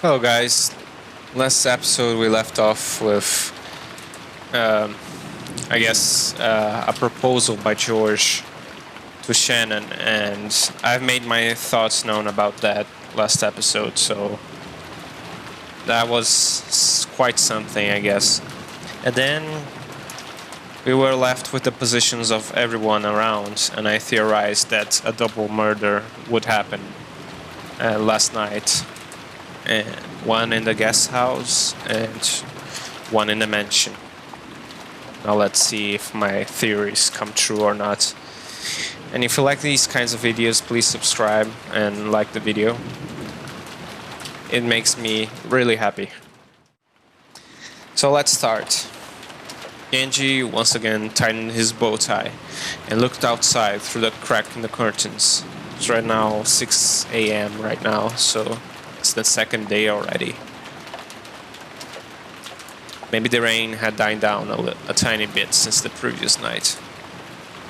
Hello guys, last episode we left off with, a proposal by George to Shannon, and I've made my thoughts known about that last episode, so that was quite something, I guess. And then we were left with the positions of everyone around, and I theorized that a double murder would happen last night. And one in the guest house and one in the mansion. Now let's see if my theories come true or not. And if you like these kinds of videos, please subscribe and like the video. It makes me really happy. So let's start. Genji once again tightened his bow tie and looked outside through the crack in the curtains. It's right now 6 a.m. right now, so it's the second day already. Maybe the rain had died down a tiny bit since the previous night,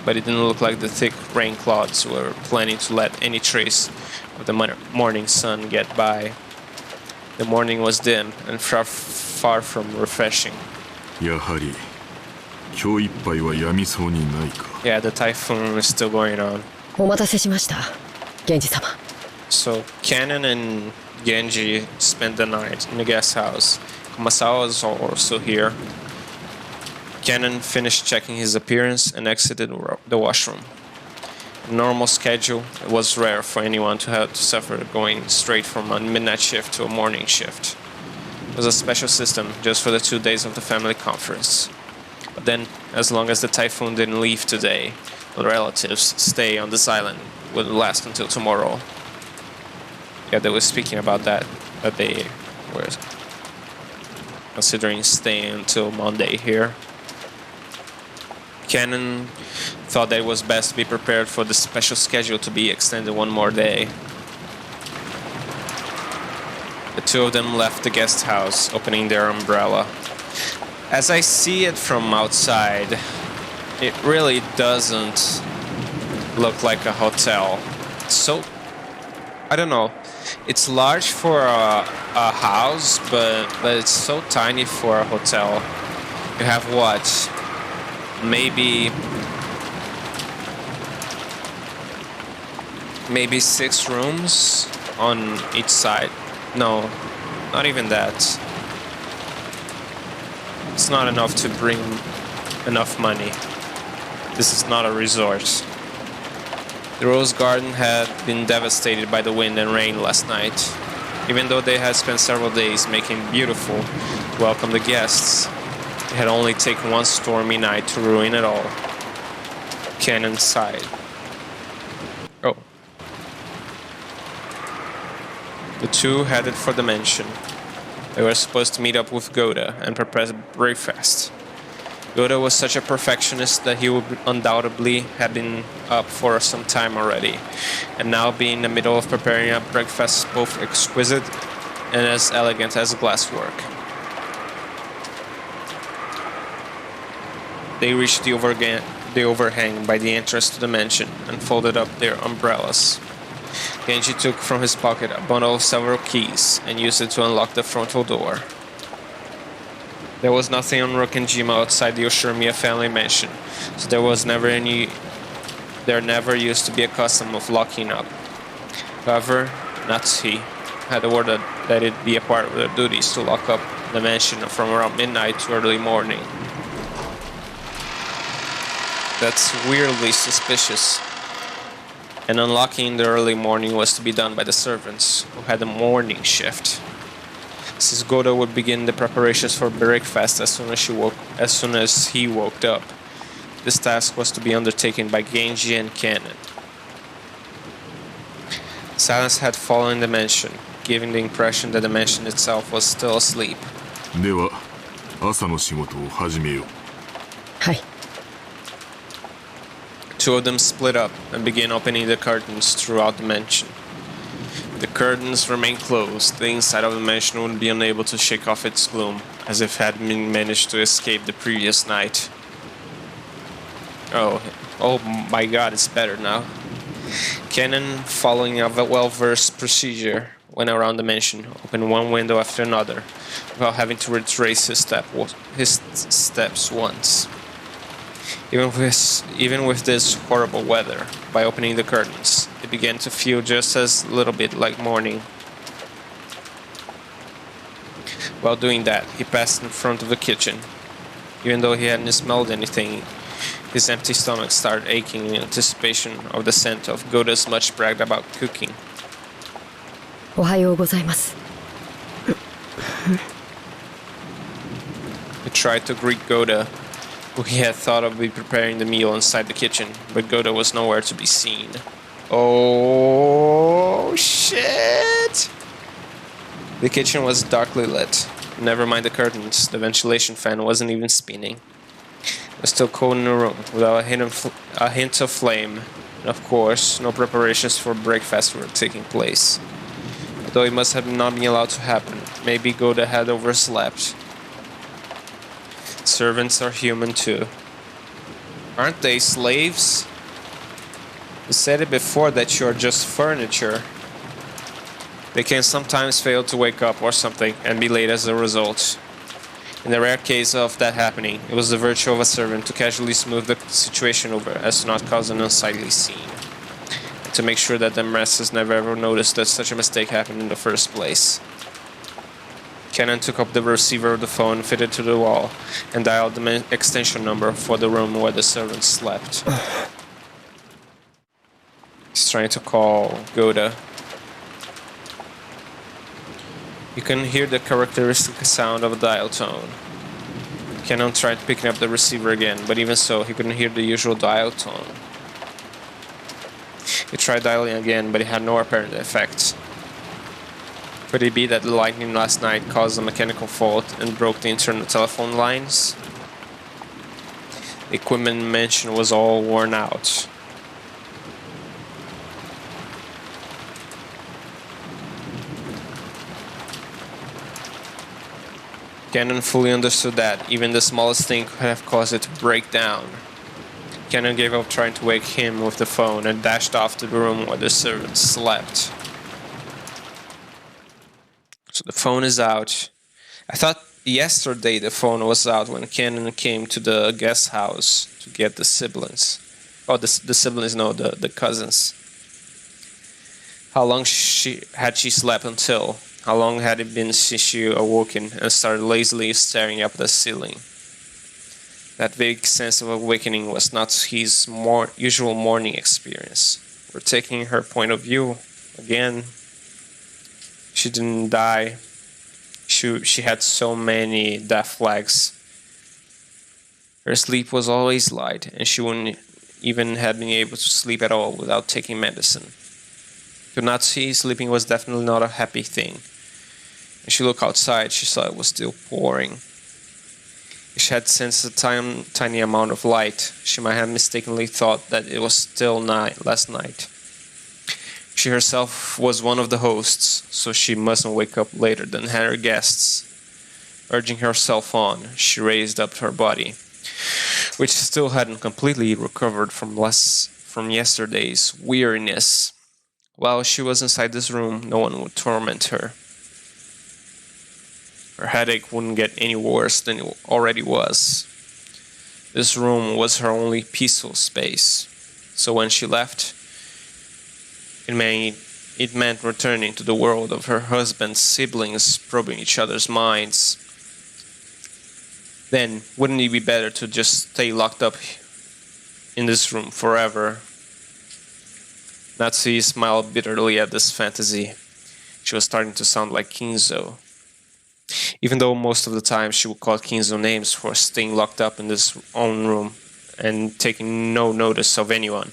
but it didn't look like the thick rain clouds were planning to let any trace of the morning sun get by. The morning was dim and far from refreshing. Yeah, the typhoon is still going on. So Cannon and Genji spent the night in the guest house. Kumasawa was also here. Cannon finished checking his appearance and exited the washroom. In normal schedule, it was rare for anyone to have to suffer going straight from a midnight shift to a morning shift. It was a special system just for the 2 days of the family conference. But then, as long as the typhoon didn't leave today, the relatives' stay on this island would last until tomorrow. Yeah, they were speaking about that they were considering staying until Monday here. Cannon thought that it was best to be prepared for the special schedule to be extended one more day. The two of them left the guest house, opening their umbrella. As I see it from outside, it really doesn't look like a hotel. So, I don't know. It's large for a house, but it's so tiny for a hotel. You have what? Maybe 6 rooms on each side. No, not even that. It's not enough to bring enough money. This is not a resort. The rose garden had been devastated by the wind and rain last night. Even though they had spent several days making beautiful to welcome the guests, it had only taken one stormy night to ruin it all. Cannon sighed. Oh. The two headed for the mansion. They were supposed to meet up with Goda and prepare breakfast. Goda was such a perfectionist that he would undoubtedly have been up for some time already, and now be in the middle of preparing a breakfast both exquisite and as elegant as glasswork. They reached the overhang by the entrance to the mansion and folded up their umbrellas. Genji took from his pocket a bundle of several keys and used it to unlock the frontal door. There was nothing on Rokkenjima outside the Yoshimiya family mansion, so there never used to be a custom of locking up. However, Natsuhi had ordered that it be a part of their duties to lock up the mansion from around midnight to early morning. That's weirdly suspicious. And unlocking in the early morning was to be done by the servants, who had a morning shift. Since Goda would begin the preparations for breakfast as soon as he woke up. This task was to be undertaken by Genji and Cannon. Silence had fallen in the mansion, giving the impression that the mansion itself was still asleep. Two of them split up and began opening the curtains throughout the mansion. The curtains remained closed. The inside of the mansion would be unable to shake off its gloom, as if it had managed to escape the previous night. Oh my god, it's better now. Cannon, following a well-versed procedure, went around the mansion, opened one window after another, without having to retrace his steps once. Even with this horrible weather, by opening the curtains, it began to feel just as little bit like morning. While doing that, he passed in front of the kitchen. Even though he hadn't smelled anything, his empty stomach started aching in anticipation of the scent of Goda's much bragged about cooking. おはようございます。 He tried to greet Goda, who he had thought of be preparing the meal inside the kitchen, but Goda was nowhere to be seen. Oh shit! The kitchen was darkly lit. Never mind the curtains, the ventilation fan wasn't even spinning. It was still cold in the room, without a hint of flame, and of course, no preparations for breakfast were taking place. Though it must have not been allowed to happen. Maybe Goda had overslept. Servants are human too. Aren't they slaves? You said it before that you're just furniture. They can sometimes fail to wake up or something and be late as a result. In the rare case of that happening, it was the virtue of a servant to casually smooth the situation over as to not cause an unsightly scene. And to make sure that the masses never ever noticed that such a mistake happened in the first place. Cannon took up the receiver of the phone fitted to the wall and dialed the extension number for the room where the servants slept. He's trying to call Goda. You can hear the characteristic sound of a dial tone. Cannon tried picking up the receiver again, but even so, he couldn't hear the usual dial tone. He tried dialing again, but it had no apparent effect. Could it be that the lightning last night caused a mechanical fault and broke the internal telephone lines? The equipment mentioned was all worn out. Cannon fully understood that even the smallest thing could have caused it to break down. Cannon gave up trying to wake him with the phone and dashed off to the room where the servants slept. So the phone is out. I thought yesterday the phone was out when Cannon came to the guest house to get the siblings. Oh, the siblings, no, the cousins. How long had she slept until? How long had it been since she awoken and started lazily staring up at the ceiling? That vague sense of awakening was not his usual morning experience. We're taking her point of view again. She didn't die. She had so many death flags. Her sleep was always light, and she wouldn't even have been able to sleep at all without taking medicine. To Natsuhi, sleeping was definitely not a happy thing. When she looked outside, she saw it was still pouring. If she had sensed a tiny amount of light, she might have mistakenly thought that it was still last night. She herself was one of the hosts, so she mustn't wake up later than her guests. Urging herself on, she raised up her body, which still hadn't completely recovered from yesterday's weariness. While she was inside this room, no one would torment her. Her headache wouldn't get any worse than it already was. This room was her only peaceful space, so when she left, it meant returning to the world of her husband's siblings, probing each other's minds. Then, wouldn't it be better to just stay locked up in this room forever? Natsuhi smiled bitterly at this fantasy. She was starting to sound like Kinzo. Even though most of the time she would call Kinzo names for staying locked up in this own room and taking no notice of anyone.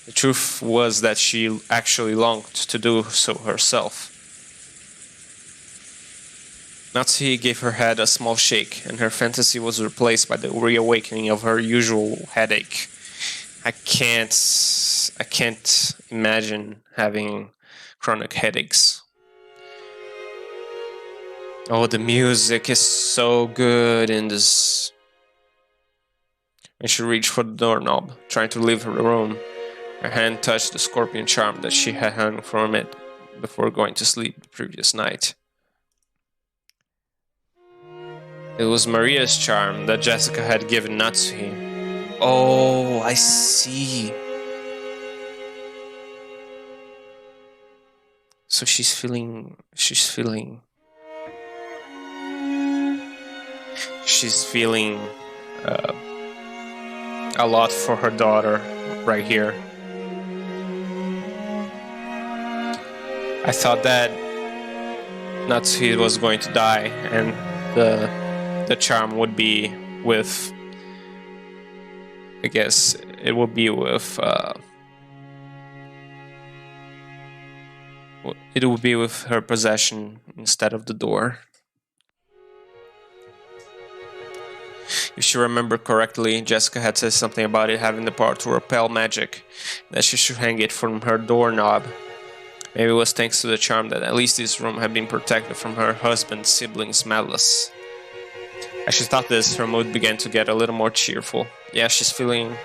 The truth was that she actually longed to do so herself. Natsuhi gave her head a small shake, and her fantasy was replaced by the reawakening of her usual headache. I can't imagine having chronic headaches. Oh, the music is so good in this. And she reached for the doorknob, trying to leave her room. Her hand touched the scorpion charm that she had hung from it before going to sleep the previous night. It was Maria's charm that Jessica had given Natsuhi. Oh, I see. So she's feeling a lot for her daughter right here. I thought that Natsuhi was going to die and the charm would be with, I guess it would be with her possession instead of the door. If you remember correctly, Jessica had said something about it having the power to repel magic, that she should hang it from her doorknob. Maybe it was thanks to the charm that at least this room had been protected from her husband's siblings' malice. As she thought this, her mood began to get a little more cheerful. Yeah, she's feeling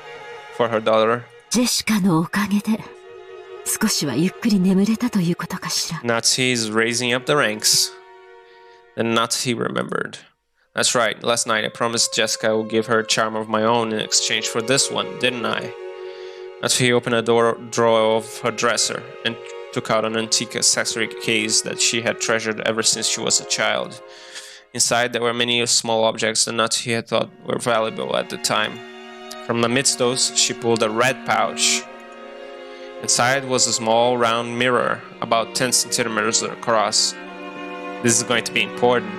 for her daughter. ジェシカのおかげで少しはゆっくり眠れたということかしら。 Natsuhi is raising up the ranks. Then Natsuhi remembered. That's right, last night I promised Jessica I would give her a charm of my own in exchange for this one, didn't I? Natsuhi opened a drawer of her dresser and took out an antique accessory case that she had treasured ever since she was a child. Inside there were many small objects that Natsuhi had thought were valuable at the time. From amidst those, she pulled a red pouch. Inside was a small round mirror, about 10 centimeters across. This is going to be important.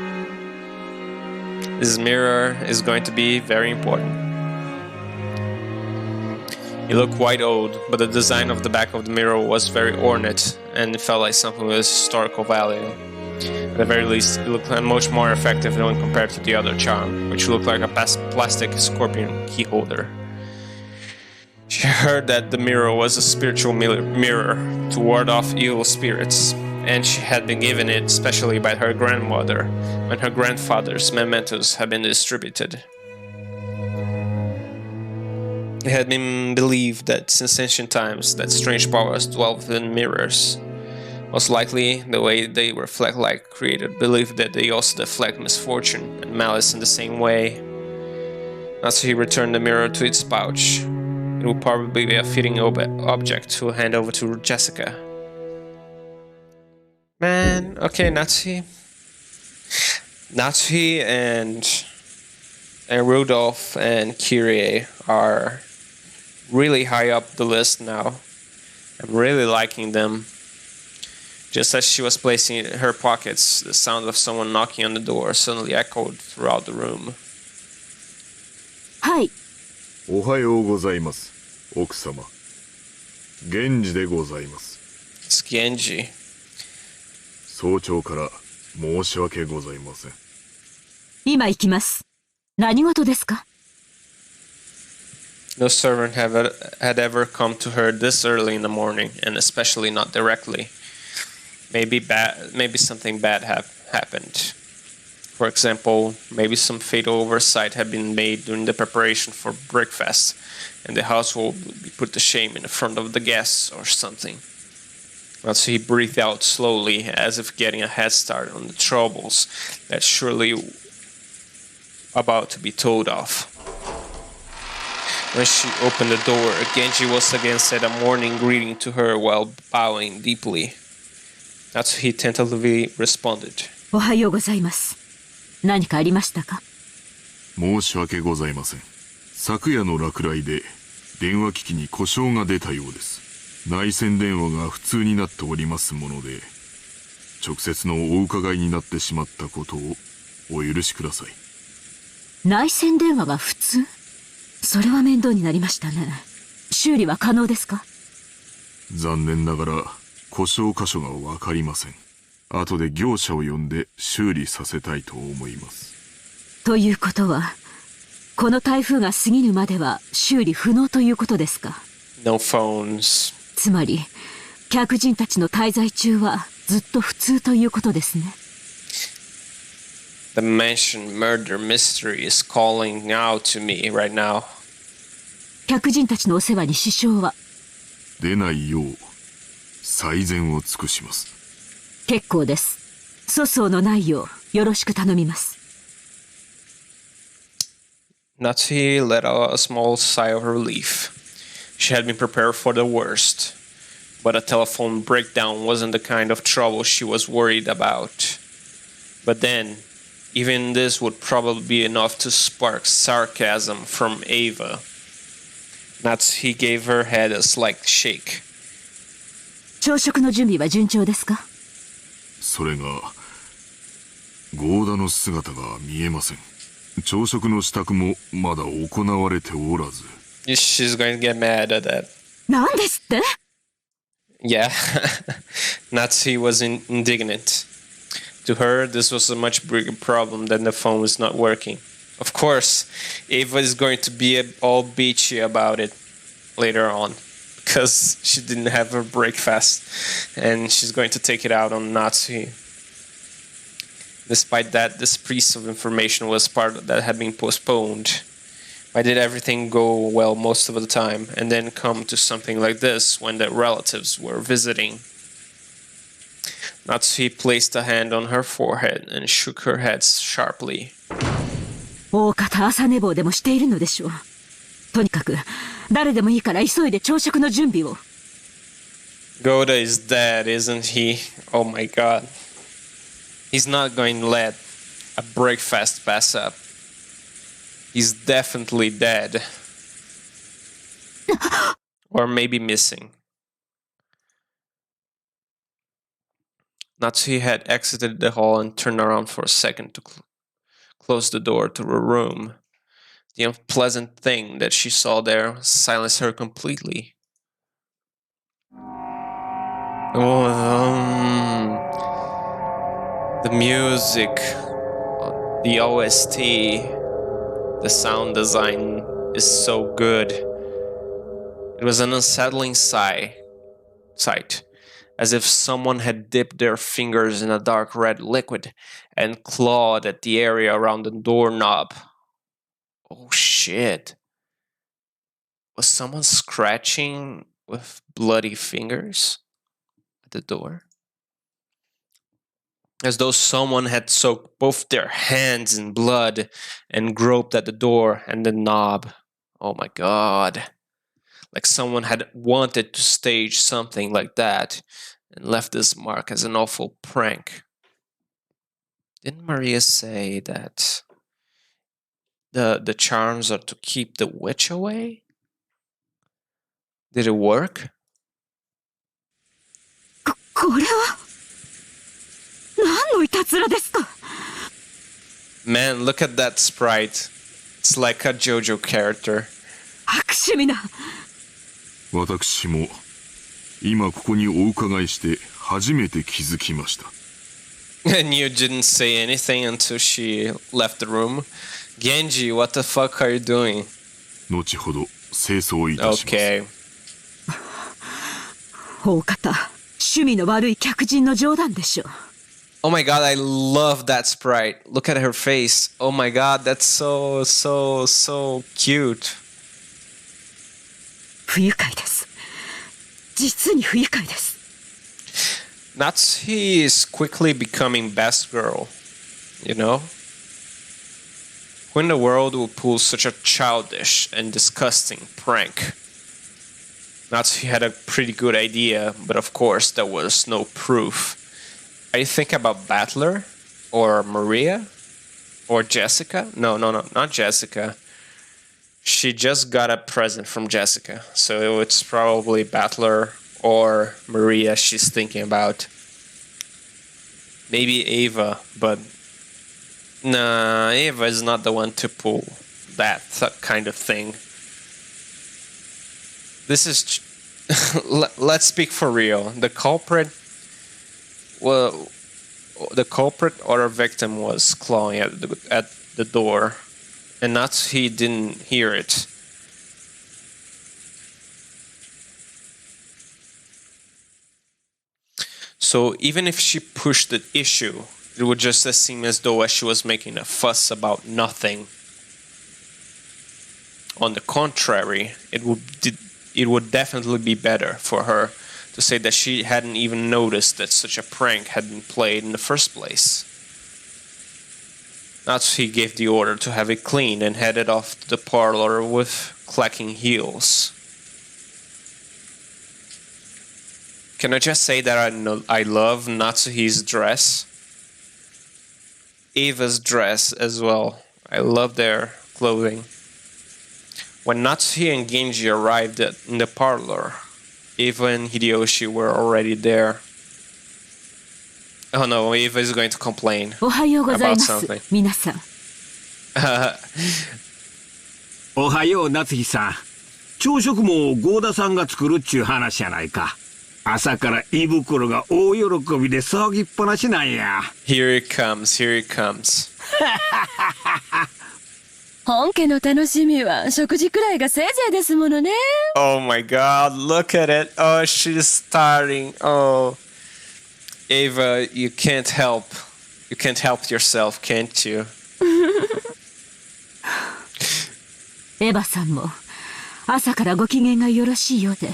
This mirror is going to be very important. It looked quite old, but the design of the back of the mirror was very ornate, and it felt like something with historical value. At the very least, it looked much more effective when compared to the other charm, which looked like a plastic scorpion key holder. She heard that the mirror was a spiritual mirror to ward off evil spirits, and she had been given it specially by her grandmother when her grandfather's mementos had been distributed. It had been believed that since ancient times that strange powers dwelt within mirrors. Most likely, the way they reflect light created belief that they also deflect misfortune and malice in the same way. Natsuhi returned the mirror to its pouch. It would probably be a fitting object to hand over to Jessica. Man, okay, Natsuhi and Rudolf and Kyrie are really high up the list now. I'm really liking them. Just as she was placing it in her pockets, the sound of someone knocking on the door suddenly echoed throughout the room. はい。おはようございます、奥様。源氏でございます。It's Genji. 早朝から申し訳ございません。今行きます。何事ですか? No servant had ever come to her this early in the morning, and especially not directly. Maybe something bad happened. For example, maybe some fatal oversight had been made during the preparation for breakfast, and the household would be put to shame in front of the guests or something. So he breathed out slowly, as if getting a head start on the troubles that surely about to be told of. When she opened the door, Genji once again said a morning greeting to her while bowing deeply. Natsuhi tentatively responded. おはようございます。何かありましたか? 申し訳ございません。昨夜の落雷で電話機器に故障が出たようです。内線電話が不通になっておりますもので、直接のお伺いになってしまったことをお許しください。内線電話が不通? それは面倒になりましたね。修理は可能ですか? 残念ながら故障箇所がわかりません。後で業者を呼んで修理させたいと思います。ということは、この台風が過ぎるまでは修理不能ということですか? No phones. つまり、客人たちの滞在中はずっと普通ということですね。The mentioned murder mystery is calling out to me right now. 客人たちのお世話に支障は? 出ないよう最善を尽くします。結構です。粗相のないようよろしく頼みます。Natsuhi let out a small sigh of relief. She had been prepared for the worst, but a telephone breakdown wasn't the kind of trouble she was worried about. But then, even this would probably be enough to spark sarcasm from Ava. Natsuhi gave her head a slight shake. 朝食の準備は順調ですか？それがゴーダの姿が見えません。朝食の支度もまだ行われておらず。She's going to get mad at that. なんですって？ Yeah, Natsuhi was indignant. To her, this was a much bigger problem than the phone was not working. Of course, Ava is going to be all bitchy about it later on, because she didn't have her breakfast, and she's going to take it out on Natsuhi. Despite that, this piece of information was part that had been postponed. Why did everything go well most of the time, and then come to something like this when the relatives were visiting? Natsuhi placed a hand on her forehead and shook her head sharply. 大方朝寝坊でもしているのでしょう。とにかく誰でもいいから急いで朝食の準備を。Goda is dead, isn't he? Oh my god. He's not going to let a breakfast pass up. He's definitely dead. Or maybe missing. Natsuhi had exited the hall and turned around for a second to close the door to her room. The unpleasant thing that she saw there silenced her completely. The music, the OST, the sound design is so good. It was an unsettling sight, as if someone had dipped their fingers in a dark red liquid and clawed at the area around the doorknob. Oh shit. Was someone scratching with bloody fingers at the door? As though someone had soaked both their hands in blood and groped at the door and the knob. Oh my god. Like someone had wanted to stage something like that and left this mark as an awful prank. Didn't Maria say that the charms are to keep the witch away? Did it work? これは何のいたずらですか？ Man, look at that sprite. It's like a JoJo character. 悪趣味な。私も今ここにお伺いして初めて気づきました。And you didn't say anything until she left the room. Genji, what the fuck are you doing? 後ほど清掃いたします。Okay. 大方趣味の悪い客人の冗談でしょう。Oh my god, I love that sprite. Look at her face. Oh my god, that's so cute. 不愉快です。実に不愉快です。Natsuhi is quickly becoming best girl, you know? Who in the world would pull such a childish and disgusting prank? Natsuhi had a pretty good idea, but of course there was no proof. Are you thinking about Battler? Or Maria? Or Jessica? No, not Jessica. She just got a present from Jessica, so it's probably Battler or Maria she's thinking about. Maybe Ava, but nah, Ava is not the one to pull that kind of thing. This is... Let's speak for real. The culprit or victim was clawing at the door, and Natsuhi didn't hear it. So even if she pushed the issue, it would just seem as though she was making a fuss about nothing. On the contrary, it would definitely be better for her to to say that she hadn't even noticed that such a prank had been played in the first place. Natsuhi gave the order to have it cleaned and headed off to the parlor with clacking heels. Can I just say that I love Natsuhi's dress? Eva's dress as well. I love their clothing. When Natsuhi and Genji arrived in the parlor, Eva and Hideyoshi were already there. Oh no, Eva is going to complain about something. 皆さん。おはよう、夏日さん。朝食も合田さんが作るっちゅう話やないか。朝から胃袋が大喜びで騒ぎっぱなしなんや。Here it comes, here it comes. 本家の楽しみは食事くらいがせいぜいですものね。Oh my god, look at it. Oh, she's starting. Oh. Ava, you can't help. You can't help yourself, can't you? エヴァさんも朝からご機嫌がよろしいようで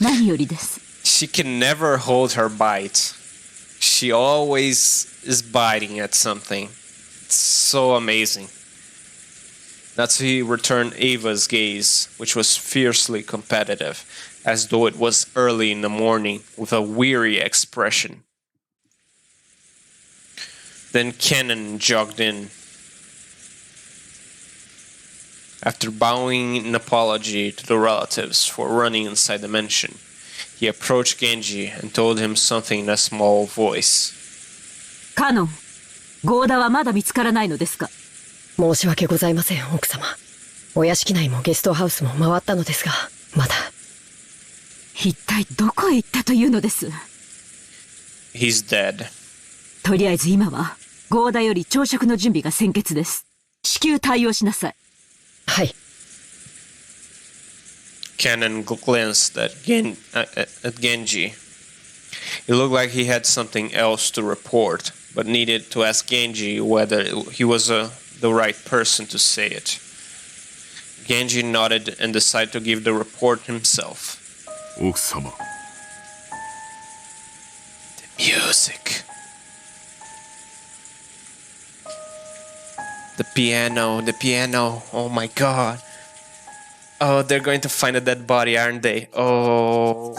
何よりです。She can never hold her bite. She always is biting at something. It's so amazing. Natsuhi returned Ava's gaze, which was fiercely competitive, as though it was early in the morning, with a weary expression. Then Kennen jogged in. After bowing in apology to the relatives for running inside the mansion, he approached Genji and told him something in a small voice. カノン、ゴーダはまだ見つからないのですか？申し訳ございません、奥様。お屋敷内もゲストハウスも回ったのですが、まだ。一体どこへ行ったというのです？ He's dead. とりあえず今はゴーダより朝食の準備が先決です。至急対応しなさい。はい。Kennen glanced at Genji. It looked like he had something else to report, but needed to ask Genji whether he was the right person to say it. Genji nodded and decided to give the report himself. 奥様。The music. The piano. Oh my god. Oh, they're going to find a dead body, aren't they? Oh.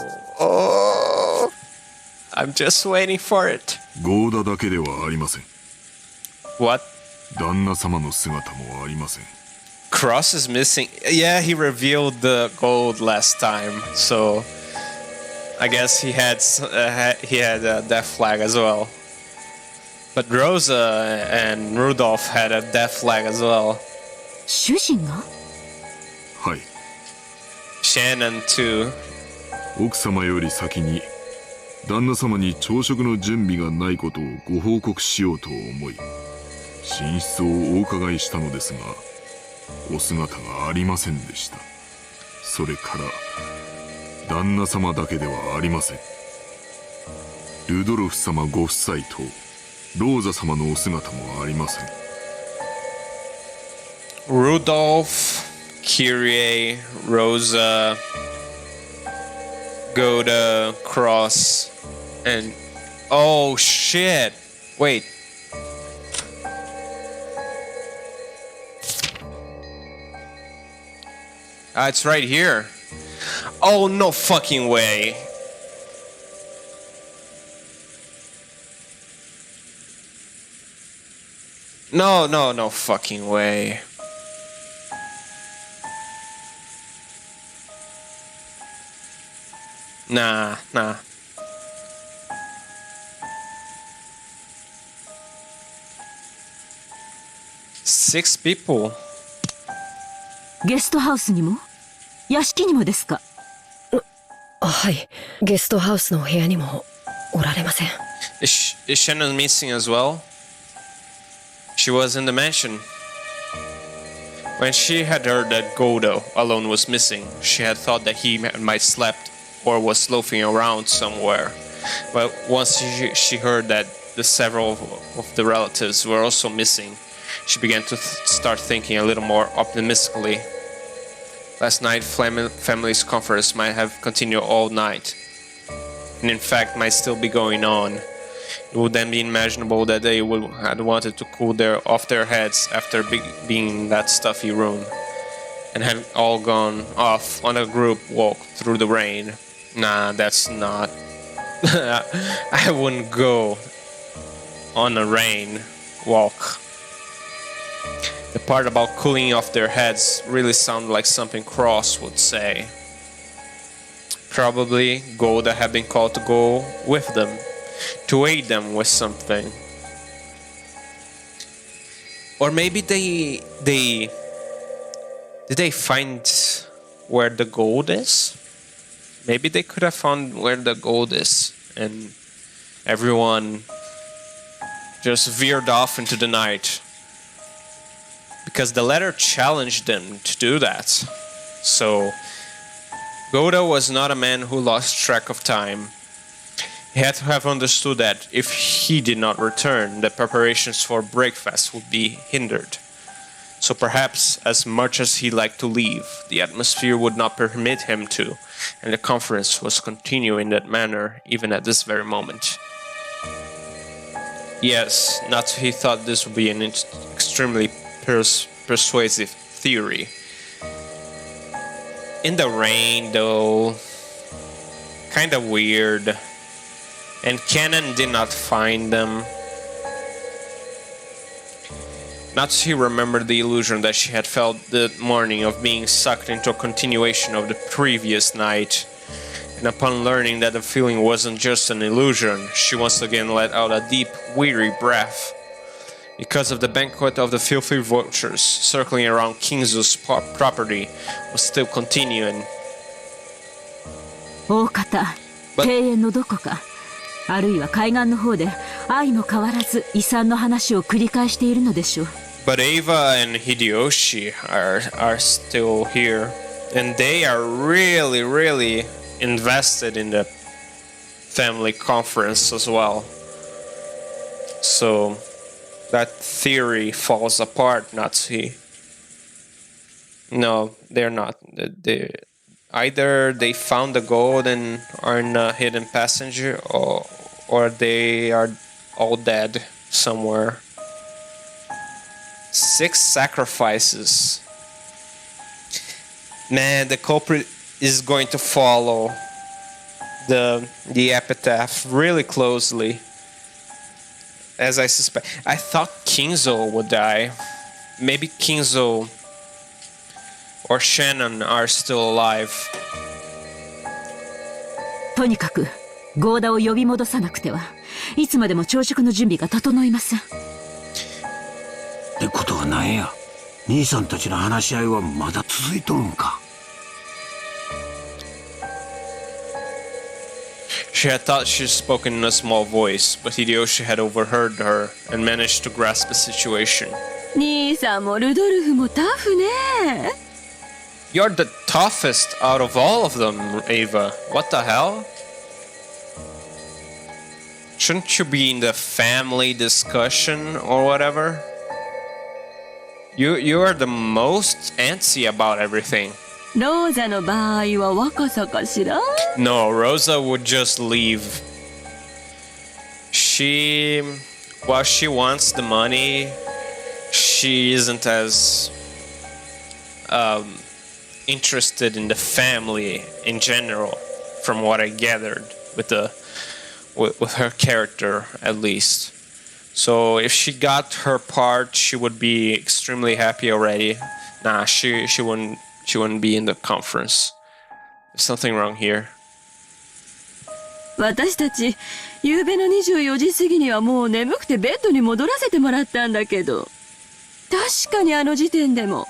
I'm just waiting for it. ゴーダだけではありません。 What? 旦那様の姿もありません。 Cross is missing. Yeah, he revealed the gold last time, so I guess he had a death flag as well. But Rosa and Rudolf had a death flag as well. 主人が？はい。 Shannon too. 奥様より先に旦那様に朝食の準備がないことをご報告しようと思い、寝室をお伺いしたのですが、お姿がありませんでした。それから旦那様だけではありません。ルドルフ様ご夫妻とローザ様のお姿もありません。Rudolf, Kyrie, Rosa, Goda, Cross, and oh shit! Wait. Ah, it's right here. Oh, no fucking way. No fucking way. Nah. 6 people. ゲストハウスにも？屋敷にもですか？はい。ゲストハウスの部屋にもおられません。Is Shannon missing as well? She was in the mansion. When she had heard that Godo alone was missing, she had thought that he might slept or was loafing around somewhere. But once she heard that the several of the relatives were also missing, she began to start thinking a little more optimistically. Last night, family's conference might have continued all night. and in fact might still be going on. It would then be imaginable that they would had wanted to cool off their heads after being in that stuffy room, and had all gone off on a group walk through the rain. Nah, that's not. I wouldn't go on a rain walk. The part about cooling off their heads really sounded like something Cross would say. Probably Golda had been called to go with them, to aid them with something. Or maybe did they find where the gold is? Maybe they could have found where the gold is, and everyone just veered off into the night. Because the letter challenged them to do that. So Golda was not a man who lost track of time. He had to have understood that if he did not return, the preparations for breakfast would be hindered. So perhaps, as much as he liked to leave, the atmosphere would not permit him to, and the conference was continuing in that manner even at this very moment. Yes, Natsuhi thought this would be an extremely persuasive theory. In the rain, though, kinda weird, and Canon did not find them. Natsuhi remembered the illusion that she had felt the morning of being sucked into a continuation of the previous night, and upon learning that the feeling wasn't just an illusion, she once again let out a deep, weary breath. Because of the banquet of the filthy vultures circling around Kinzo's property was still continuing. 大方、庭園のどこか、あるいは海岸の方で相も変わらず遺産の話を繰り返しているのでしょう。But Eva and Hideyoshi are still here, and they are really invested in the family conference as well. So that theory falls apart, Natsuhi. No, they're not. Either they found the gold and are in a hidden passenger, or they are all dead somewhere. 6 sacrifices. Man, the culprit is going to follow the epitaph really closely. As I suspect. I thought Kinzo would die. Maybe Kinzo or Shannon are still alive. とにかくゴーダを呼び戻さなくてはいつまでも朝食の準備が整いません。ってことはなんや、兄さんたちの話し合いはまだ続いとるんか。She had thought she had spoken in a small voice, but Hideyoshi had overheard her and managed to grasp the situation. 兄さんもルドルフもタフね。You're the toughest out of all of them, Ava. What the hell? Shouldn't you be in the family discussion or whatever? You are the most antsy about everything. ローザの場合は若さかしら？ No, Rosa would just leave. While she wants the money, she isn't as interested in the family in general, from what I gathered with her character at least. So if she got her part, she would be extremely happy already. Nah, she wouldn't be in the conference. There's something wrong here. 私たち、夕べの24時過ぎにはもう眠くてベッドに戻らせてもらったんだけど。確かにあの時点でも、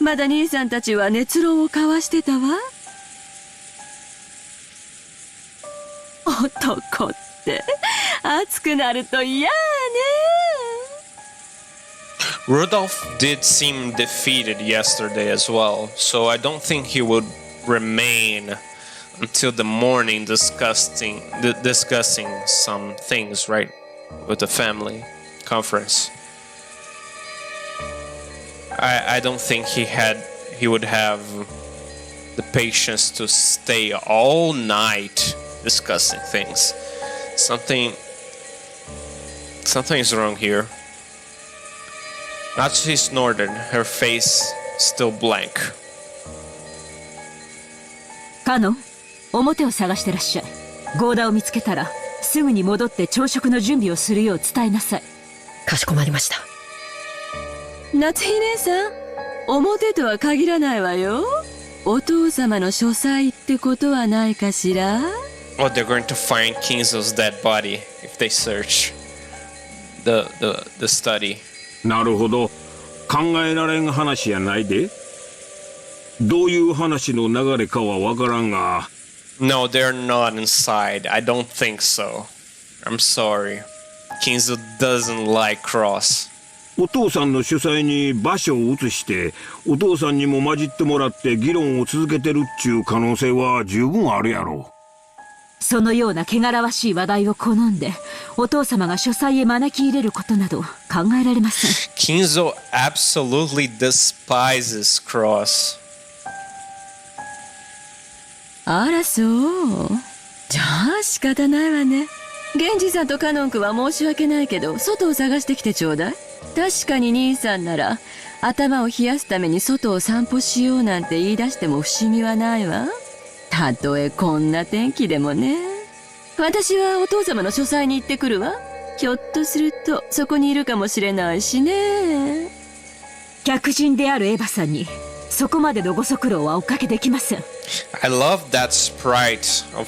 まだ兄さんたちは熱論を交わしてたわ。男って、熱くなると嫌ね。Rudolf did seem defeated yesterday as well, so I don't think he would remain until the morning discussing some things, right, with the family conference. I don't think he would have the patience to stay all night discussing things. Something is wrong here. Natsuhi snorted, her face still blank. カノン、表を探してらっしゃい。ゴーダを見つけたらすぐに戻って朝食の準備をするよう伝えなさい。かしこまりました。夏日姉さん、表とは限らないわよ。お父様の書斎ってことはないかしら？ Oh, they're going to find Kinzo's dead body if they search the study. なるほど。考えられん話やないで。どういう話の流れかはわからんが。No, they're not inside. I don't think so. I'm sorry. Kinzo doesn't like Cross. お父さんの主催に場所を移して、お父さんにも混じってもらって議論を続けてるっちゅう可能性は十分あるやろ。そのような汚らわしい話題を好んでお父様が書斎へ招き入れることなど考えられません。 Kinzo absolutely despises Cross. あらそう。じゃあ仕方ないわね。源氏さんとカノン君は申し訳ないけど外を探してきてちょうだい。確かに兄さんなら頭を冷やすために外を散歩しようなんて言い出しても不思議はないわ。たとえこんな天気でもね。私はお父様の書斎に行ってくるわ。ひょっとするとそこにいるかもしれないしね。客人であるエヴァさんにそこまでのご足労はおかけできません。 I love that sprite of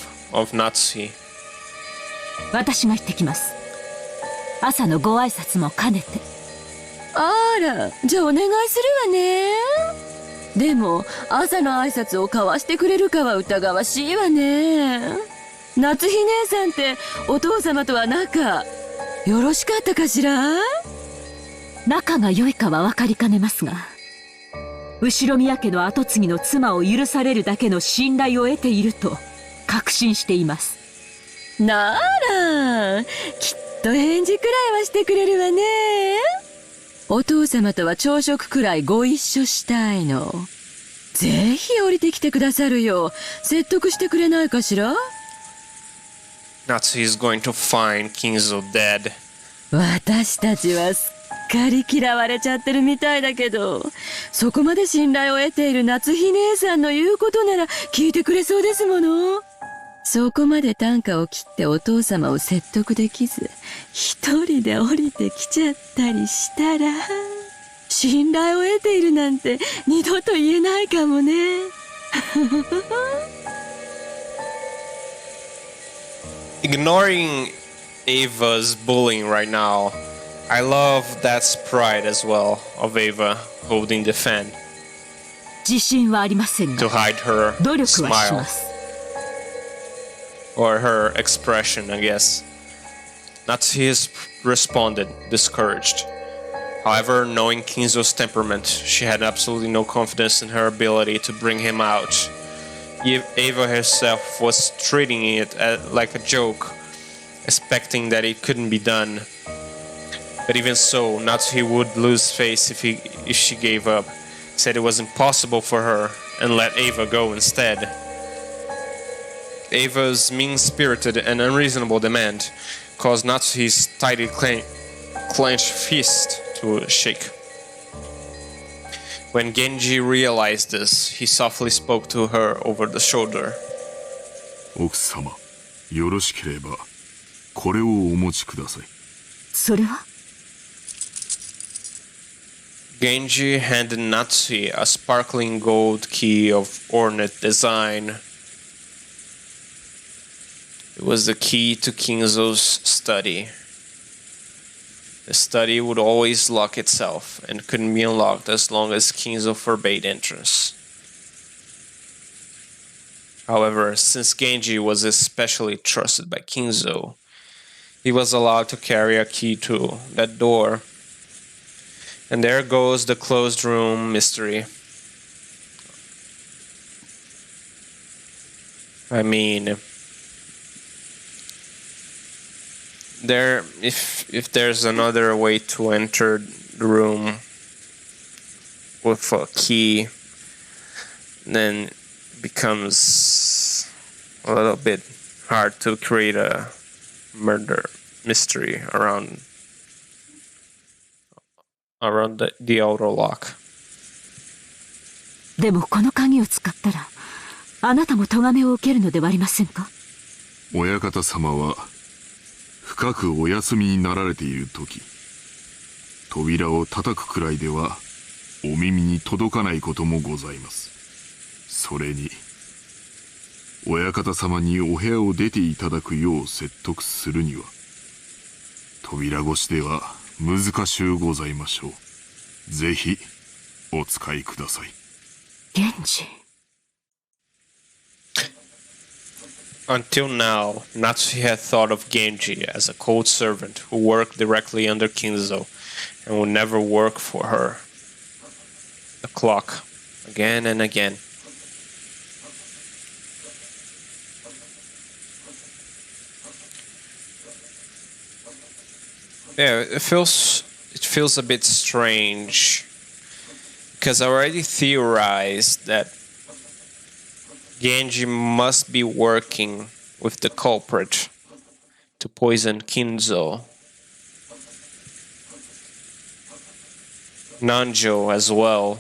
Natsuhi. 私が行ってきます。朝のご挨拶も兼ねて。あら、じゃあお願いするわね。でも朝の挨拶を交わしてくれるかは疑わしいわね。夏日姉さんってお父様とは仲よろしかったかしら？仲が良いかは分かりかねますが、後宮家の跡継ぎの妻を許されるだけの信頼を得ていると確信しています。ならきっと返事くらいはしてくれるわね。お父様とは朝食くらいご一緒したいの。ぜひ降りてきてくださるよう説得してくれないかしら？ Natsuhi is going to find Kinzo dead. 私たちはすっかり嫌われちゃってるみたいだけど、そこまで信頼を得ている夏日姉さんの言うことなら聞いてくれそうですもの。そこまで短歌を切ってお父様を説得できず一人で降りてきちゃったりしたら、信頼を得ているなんて二度と言えないかもね。Ignoring Ava's bullying right now, I love that's pride as well of Ava holding the fan 自信はありません to が hide her 努力はし smile ます。 or her expression, I guess. Natsuhi has responded, discouraged. However, knowing Kinzo's temperament, she had absolutely no confidence in her ability to bring him out. Ava herself was treating it like a joke, expecting that it couldn't be done. But even so, Natsuhi would lose face if she gave up, said it was impossible for her, and let Ava go instead. Ava's mean-spirited and unreasonable demand caused Natsuhi's tightly clenched fist to shake. When Genji realized this, he softly spoke to her over the shoulder. 奥様、よろしければこれをお持ちください。それは Genji handed Natsuhi a sparkling gold key of ornate design. It was the key to Kinzo's study. The study would always lock itself and couldn't be unlocked as long as Kinzo forbade entrance. However, since Genji was especially trusted by Kinzo, he was allowed to carry a key to that door. And there goes the closed room mystery. I mean, if there's another way to enter the room with a key, then it becomes a little bit hard to create a murder mystery around the auto lock. でもこの鍵を使ったらあなたも咎めを受けるのではありませんか？親方様は深くお休みになられている時、扉を叩くくらいではお耳に届かないこともございます。それに親方様にお部屋を出ていただくよう説得するには扉越しでは難しゅうございましょう。ぜひお使いください。源氏。Until now, Natsuhi had thought of Genji as a cold servant who worked directly under Kinzo and would never work for her. The clock, again and again. Yeah, it feels a bit strange because I already theorized that Genji must be working with the culprit to poison Kinzo. Nanjo as well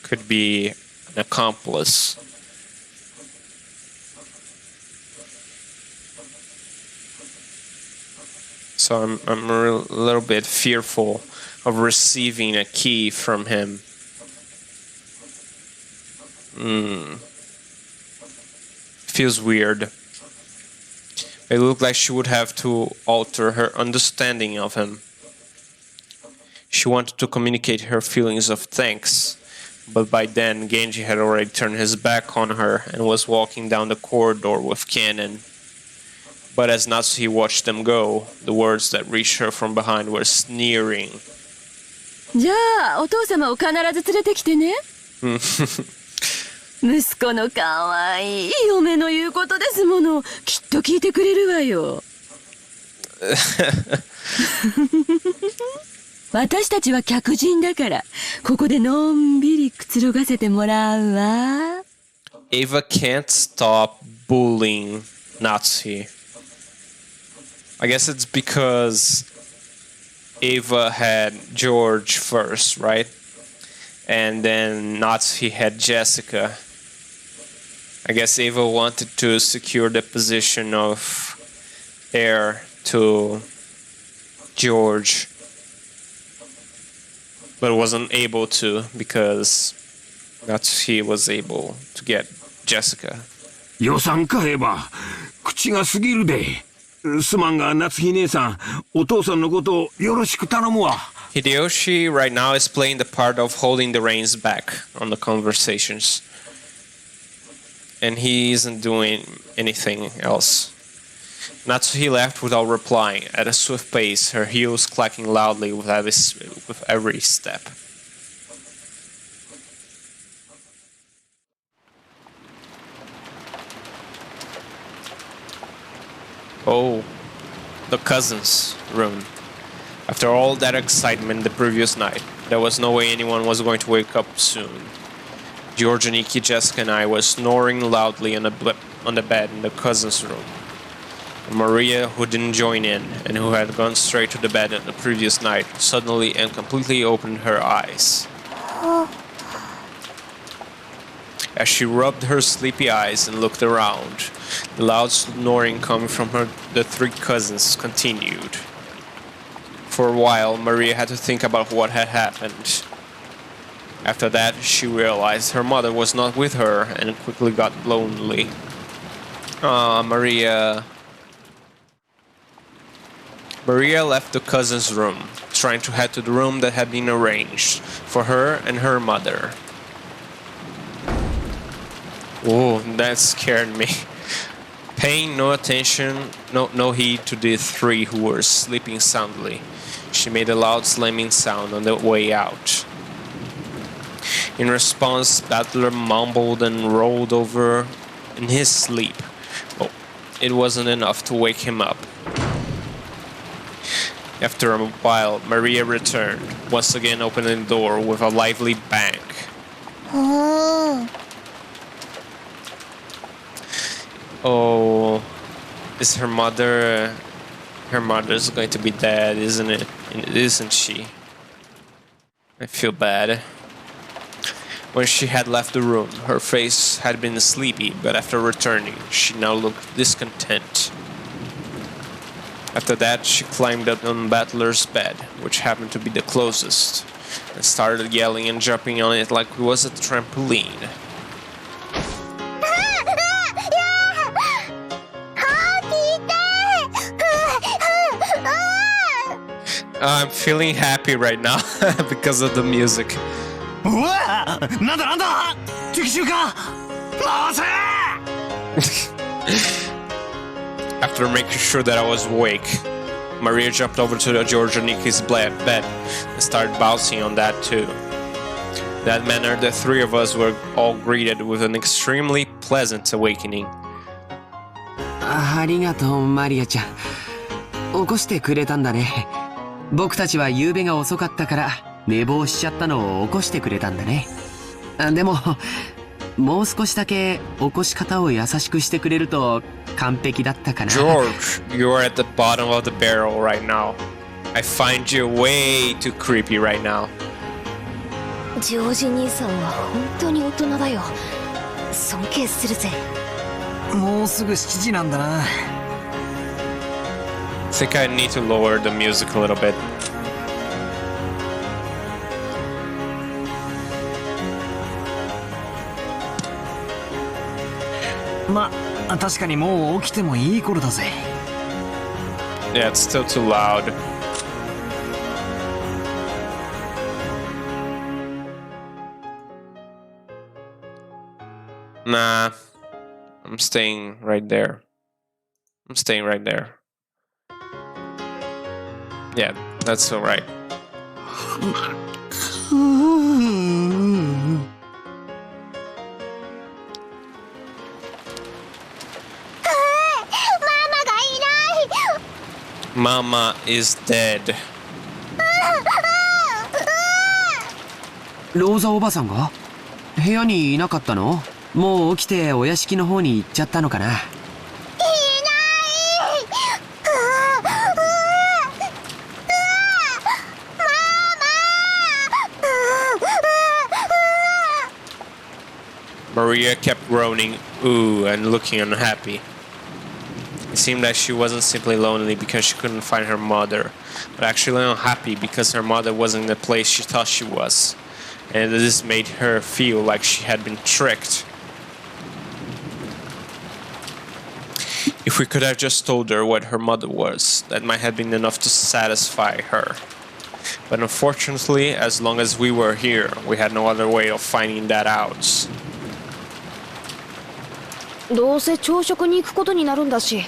could be an accomplice. So I'm a little bit fearful of receiving a key from him. Feels weird. It looked like she would have to alter her understanding of him. She wanted to communicate her feelings of thanks, but by then Genji had already turned his back on her and was walking down the corridor with Cannon. But as Natsuhi watched them go, the words that reached her from behind were sneering. じゃあお父様を必ず連れてきてね。息子のかわいい嫁の言うことですもの。きっと聞いてくれるわよ。私たちは客人だからここでのんびりくつろがせてもらうわ。Ava can't stop bullying Natsuhi. I guess it's because Ava had George first, right? And then Natsuhi had Jessica. I guess Ava wanted to secure the position of heir to George, but wasn't able to because Natsuhi was able to get Jessica. 予算かエヴァ、口が過ぎるで。すまんが夏日姉さん、お父さんのことをよろしく頼むわ。Hideyoshi right now is playing the part of holding the reins back on the conversations. And he isn't doing anything else. Natsuhi left without replying, at a swift pace, her heels clacking loudly with every step. Oh, the cousin's room. After all that excitement the previous night, there was no way anyone was going to wake up soon. George, Nikki, Jessica, and I were snoring loudly on the bed in the cousin's room. Maria, who didn't join in and who had gone straight to the bed the previous night, suddenly and completely opened her eyes. As she rubbed her sleepy eyes and looked around, the loud snoring coming from the three cousins continued. For a while, Maria had to think about what had happened. After that, she realized her mother was not with her and quickly got lonely. Ah, Maria. Maria left the cousin's room, trying to head to the room that had been arranged for her and her mother. Oh, that scared me. Paying no attention, no heed to the three who were sleeping soundly, she made a loud slamming sound on the way out. In response, Battler mumbled and rolled over in his sleep, but it wasn't enough to wake him up. After a while, Maria returned, once again opening the door with a lively bang. Oh, is her mother... Her mother's going to be dead, isn't it? Isn't she? I feel bad. When she had left the room, her face had been sleepy, but after returning, she now looked discontent. After that, she climbed up on Battler's bed, which happened to be the closest, and started yelling and jumping on it like it was a trampoline. I'm feeling happy right now because of the music. After making sure that I was awake, Maria jumped over to Georgia Nikki's bed and started bouncing on that too. That manner, the three of us were all greeted with an extremely pleasant awakening. ありがとう、マリアちゃん。起こしてくれたんだね。僕たちは夕べが遅かったから寝坊しちゃったのを起こしてくれたんだね。でも、もう少しだけ起こし方を優しくしてくれると完璧だったかな。 George, you are at the bottom of the barrel right now. I find you way too creepy right now. ジョージ兄さんは本当に大人だよ。尊敬するぜ。もうすぐ7時なんだな。I think I need to lower the music a little bit. まあ確かにもう起きてもいい頃だぜ。Yeah, it's still too loud. Nah, I'm staying right there. I'm staying right there. Yeah, that's alright. Mama is dead. ローザおばさんが部屋にいなかったの？もう起きてお屋敷の方に行っちゃったのかな。Maria kept groaning, ooh, and looking unhappy. It seemed that she wasn't simply lonely because she couldn't find her mother, but actually unhappy because her mother wasn't in the place she thought she was, and this made her feel like she had been tricked. If we could have just told her what her mother was, that might have been enough to satisfy her. But unfortunately, as long as we were here, we had no other way of finding that out. どうせ朝食に行くことになるんだし、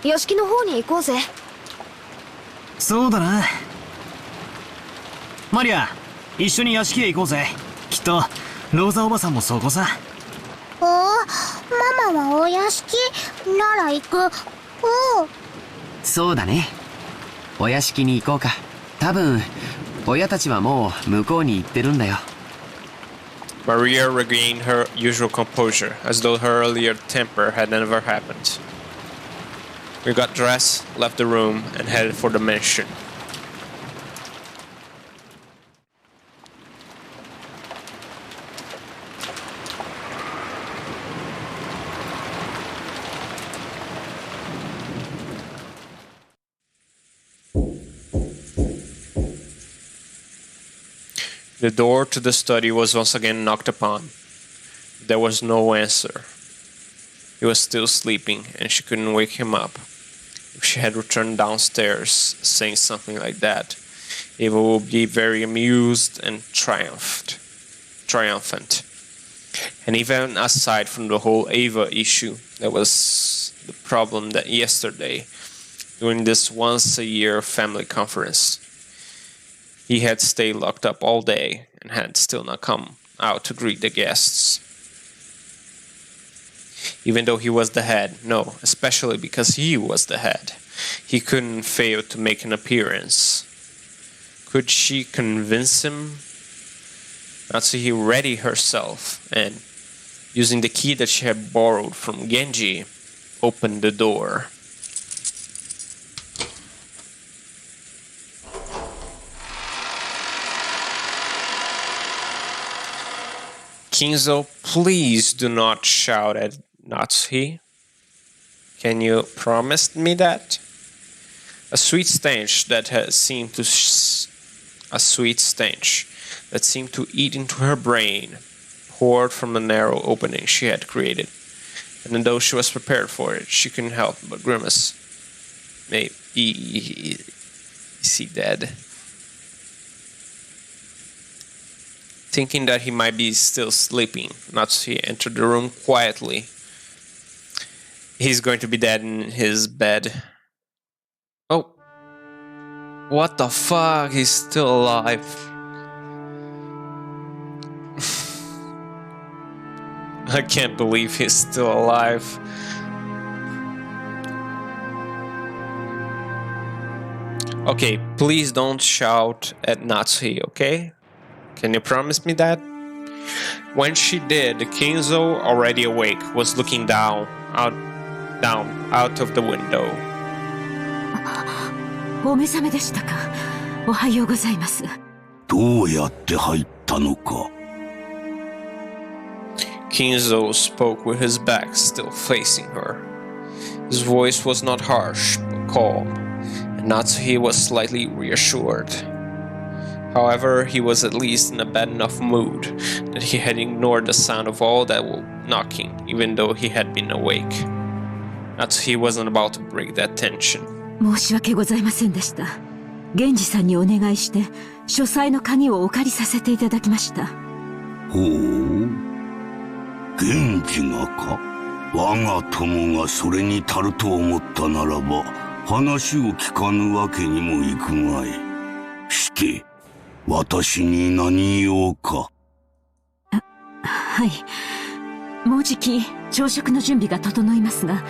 屋敷の方に行こうぜ。そうだな。マリア、一緒に屋敷へ行こうぜ。きっとローザおばさんもそこさ。おお、ママはお屋敷なら行く。おお。そうだね。お屋敷に行こうか。多分親たちはもう向こうに行ってるんだよ。Maria regained her usual composure, as though her earlier temper had never happened. We got dressed, left the room, and headed for the mansion. The door to the study was once again knocked upon. There was no answer. He was still sleeping, and she couldn't wake him up. If she had returned downstairs saying something like that, Eva would be very amused and triumphant. And even aside from the whole Eva issue, there was the problem that yesterday, during this once-a-year family conference, he had stayed locked up all day and had still not come out to greet the guests. Even though he was the head, no, especially because he was the head, he couldn't fail to make an appearance. Could she convince him? Natsuhi readied herself and, using the key that she had borrowed from Genji, open the door. Kinzo, please do not shout at Natsuhi. Can you promise me that? A sweet stench that seemed to eat into her brain poured from the narrow opening she had created, and though she was prepared for it, she couldn't help but grimace. Maybe is he dead? Thinking that he might be still sleeping, Natsuhi entered the room quietly. He's going to be dead in his bed. Oh. What the fuck? He's still alive. I can't believe he's still alive. Okay, please don't shout at Natsuhi, okay? Can you promise me that? When she did, Kinzo, already awake, was looking out of the window. お目覚めでしたか。おはようございます。どうやって入ったのか。Kinzo spoke with his back still facing her. His voice was not harsh, but calm, and Natsuhi was slightly reassured. However, he was at least in a bad enough mood that he had ignored the sound of all that knocking, even though he had been awake. Natsuhi wasn't about to break that tension. 申し訳ございませんでした。源氏さんにお願いして書斎の鍵をお借りさせていただきました。ほう、源氏がか。我が友がそれに足ると思ったならば話を聞かぬわけにもいくまい。して私に何用か。はい。もうじき朝食の準備が整いますが、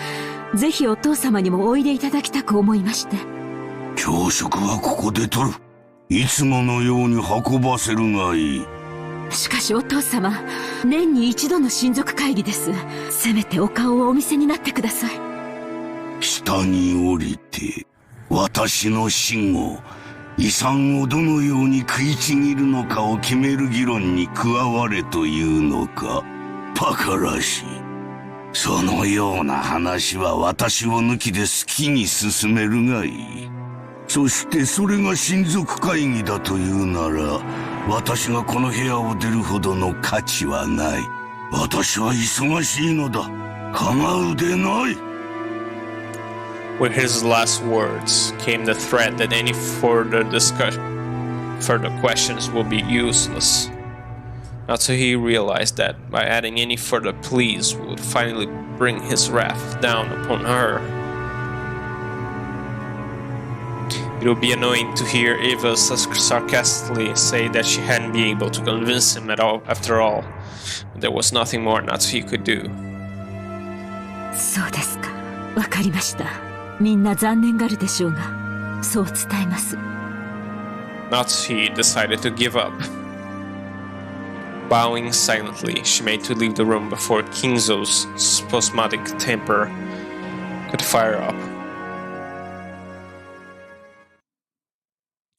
ぜひお父様にもおいでいただきたく思いまして。朝食はここで取る。いつものように運ばせるがいい。しかしお父様、年に一度の親族会議です。せめてお顔をお見せになってください。下に降りて、私の死後、遺産をどのように食いちぎるのかを決める議論に加われというのか。バカらしい。そのような話は私を抜きで好きに進めるがいい。そしてそれが親族会議だというなら、私がこの部屋を出るほどの価値はない。私は忙しいのだ。構うでない。With his last words came the threat that any further questions will be useless. Natsuhi realized that by adding any further pleas would finally bring his wrath down upon her. It would be annoying to hear Eva sarcastically say that she hadn't been able to convince him at all. After all, there was nothing more Natsuhi could do. そうですか。わかりました。みんな残念がるでしょうが、そう伝えます。Natsuhi decided to give up. Bowing silently, she made to leave the room before Kinzo's spasmodic temper could fire up.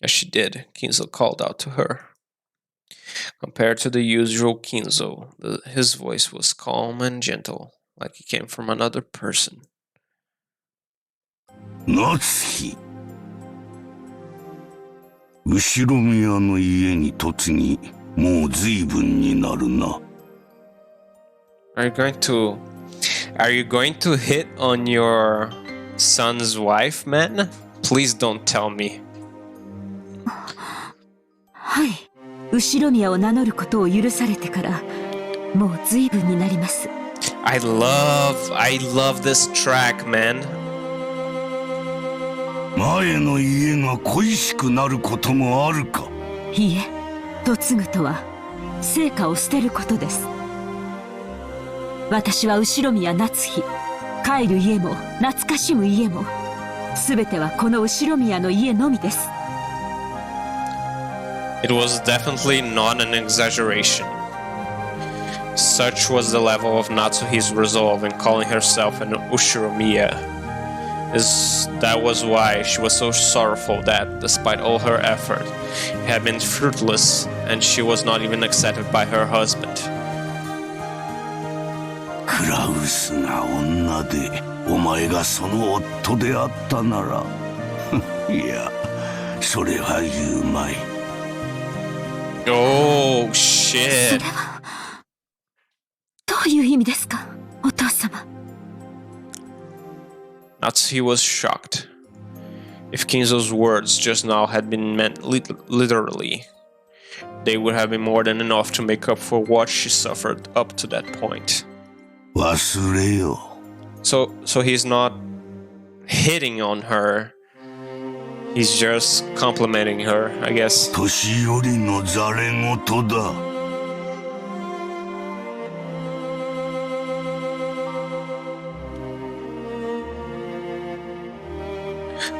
As she did, Kinzo called out to her. Compared to the usual Kinzo, his voice was calm and gentle, like it came from another person. Natsuhi. 後ろ宮の家に嫁ぎ、もう随分になるな。Are you going to hit on your son's wife, man? Please don't tell me. はい。後宮を名乗ることを許されてからもう随分になります。I love this track, man. 前の家が恋しくなることもあるか。いいえ、嫁ぐとは成果を捨てることです。私は後宮夏日、帰る家も懐かしむ家も全てはこの後宮の家のみです。It was definitely not an exaggeration. Such was the level of Natsuhi's resolve in calling herself an Ushiromiya. That was why she was so sorrowful that, despite all her effort, it had been fruitless, and she was not even accepted by her husband. クラウスが女でお前がその夫であったならいやそれは言うまい。 Oh shit. それはどういう意味ですか、お父様。 Natsuhi was shocked. If Kinzo's words just now had been meant literally, they would have been more than enough to make up for what she suffered up to that point. 忘れよ。 So he's not hitting on her. He's just complimenting her, I guess. 年寄りのざれ言だ。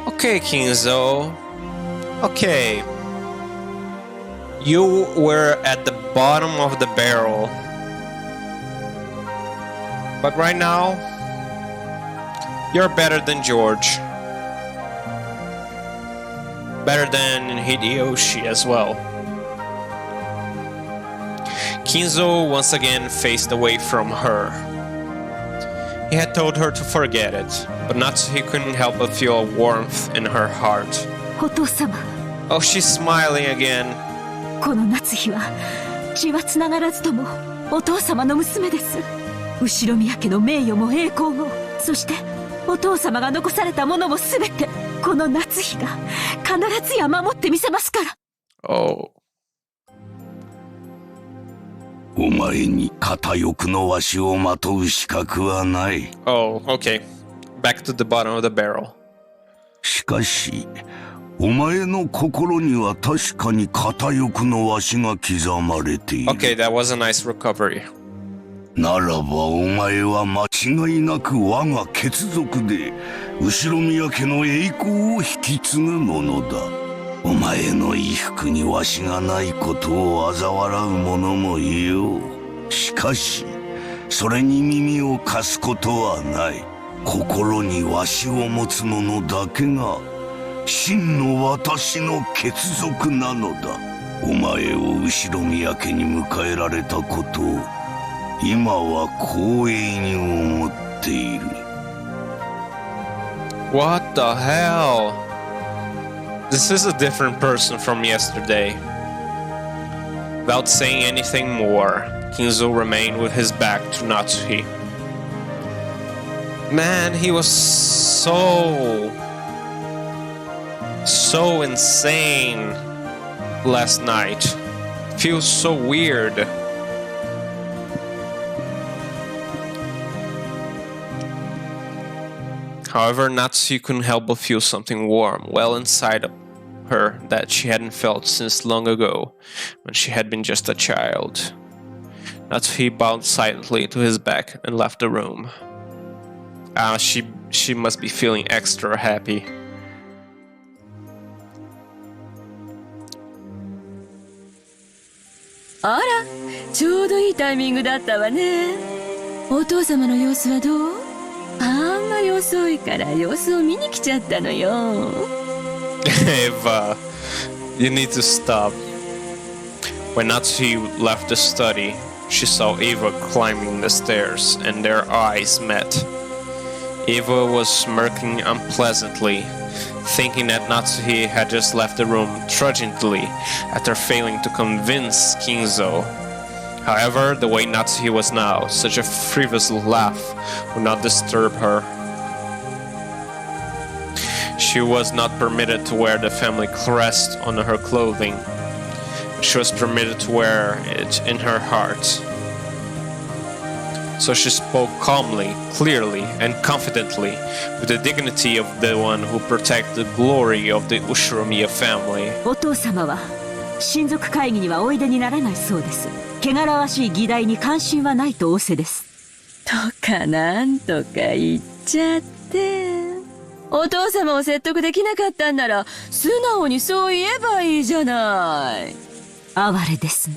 Okay, Kinzo. Okay. You were at the bottom of the barrel. But right now, you're better than George. Better than Hideyoshi as well. Kinzo once again faced away from her. He had told her to forget it, but Natsuhi couldn't help but feel a warmth in her heart. お父様、 Oh, she's smiling again. この夏日は血はつながらずともお父様の娘です。後宮家の名誉も栄光も、そしてお父様が残されたものもすべてこの夏日が必ずや守ってみせますから。 Oh. お前に片翼のわしをまとう資格はない。 Oh, okay. Back to the bottom of the barrel. しかし、お前の心には確かに片翼のわしが刻まれている。Okay, that was a nice recovery. ならばお前は間違いなく我が血族で後宮家の栄光を引き継ぐものだ。お前の衣服にわしがないことを嘲笑う者もいよう。しかしそれに耳を貸すことはない。心にわしを持つ者だけが真の私の血族なのだ。お前を後宮家に迎えられたことを今は光栄に思っている。 What the hell? This is a different person from yesterday. Without saying anything more, Kinzo remained with his back to Natsuhi. Man, he was so insane last night. Feels so weird. However, Natsuhi couldn't help but feel something warm well inside of her that she hadn't felt since long ago, when she had been just a child. Natsuhi bowed silently to his back and left the room. She must be feeling extra happy. あら、ちょうどいいタイミングだったわね。お父様の様子はどう？あんまり遅いから様子を見に来ちゃったのよ。Eva, you need to stop. When Natsuhi left the study, she saw Eva climbing the stairs, and their eyes met. Eva was smirking unpleasantly, thinking that Natsuhi had just left the room tragically after failing to convince Kinzo. However, the way Natsuhi was now, such a frivolous laugh would not disturb her. She was not permitted to wear the family crest on her clothing. She was permitted to wear it in her heart. So she spoke calmly, clearly, and confidently, with the dignity of the one who protects the glory of the Ushiromiya family. お父様は親族会議にはおいでにならないそうです。汚らわしい議題に関心はないと仰せです。とかなんとか言っちゃって。お父様を説得できなかったんなら素直にそう言えばいいじゃない。哀れですね。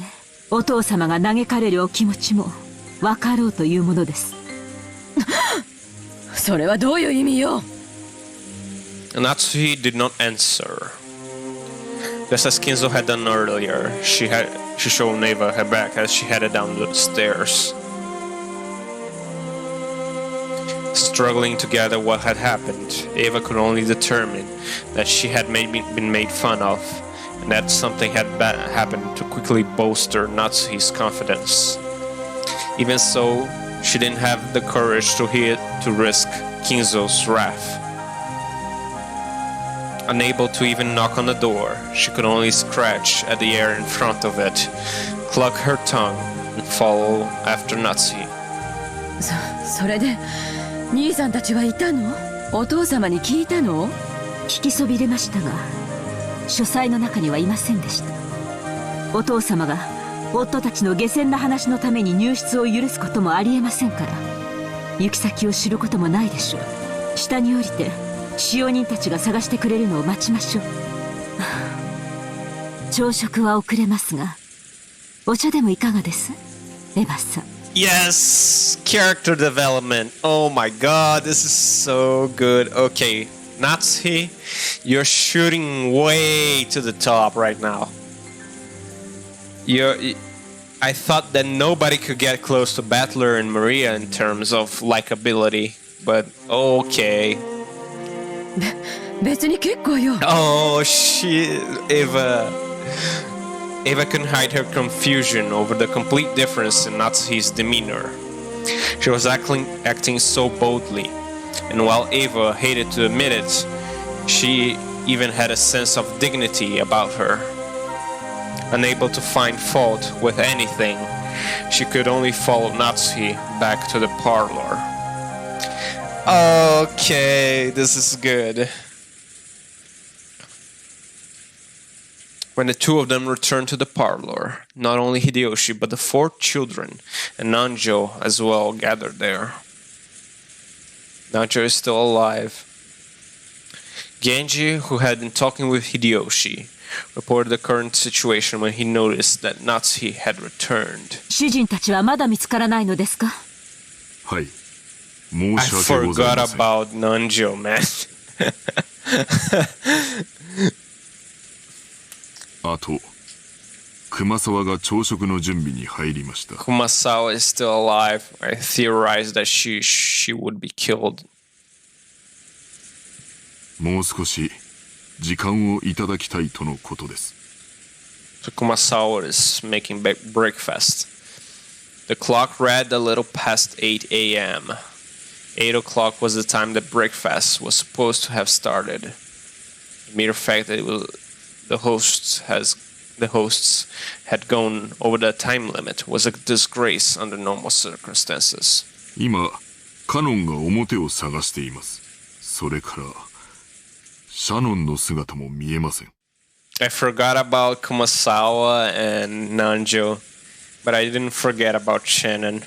お父様が嘆かれるお気持ちも分かろうというものです。それはどういう意味よ。 Natsuhi did not answer. Just as Kinzo had done earlier, she showed Neva her back as she headed down the stairs. Struggling to gather what had happened, Eva could only determine that she had been made fun of, and that something had happened to quickly bolster Natsuhi's confidence. Even so, she didn't have the courage to risk Kinzo's wrath. Unable to even knock on the door, she could only scratch at the air in front of it, cluck her tongue, and follow after Natsuhi. それで兄さんたちはいたの？お父様に聞いたの？聞きそびれましたが、書斎の中にはいませんでした。お父様が夫たちの下船な話のために入室を許すこともありえませんから、行き先を知ることもないでしょう。下に降りて使用人たちが探してくれるのを待ちましょう。朝食は遅れますが、お茶でもいかがです？エヴァさん。Yes! Character development. Oh my god, this is so good. Okay, Natsuhi, you're shooting way to the top right now. I thought that nobody could get close to Battler and Maria in terms of likability, but okay. 別に結構よ。 Oh, Eva couldn't hide her confusion over the complete difference in Natsuhi's demeanor. She was acting so boldly, and while Eva hated to admit it, she even had a sense of dignity about her. Unable to find fault with anything, she could only follow Natsuhi back to the parlor. Okay, this is good. When the two of them returned to the parlor, not only Hideyoshi but the 4 children and Nanjo as well gathered there. Nanjo is still alive. Genji, who had been talking with Hideyoshi, reported the current situation when he noticed that Natsuhi had returned. 主人たちはまだ見つからないのですか？はい。 I 申し訳ござい forgot ません。 about Nanjo, man. あと、熊沢が朝食の準備に入りました。 Kumasawa is still alive. I theorized that she would be killed. もう少し時間をいただきたいとのことです。 So Kumasawa is making breakfast. The clock read a little past 8 a.m. 8 o'clock was the time that breakfast was supposed to have started. The mere fact that the hosts had gone over the time limit was a disgrace under normal circumstances. 今、カノンが表を探しています。それから、シャノンの姿も見えません。 I forgot about Kumasawa and Nanjo, but I didn't forget about Shannon.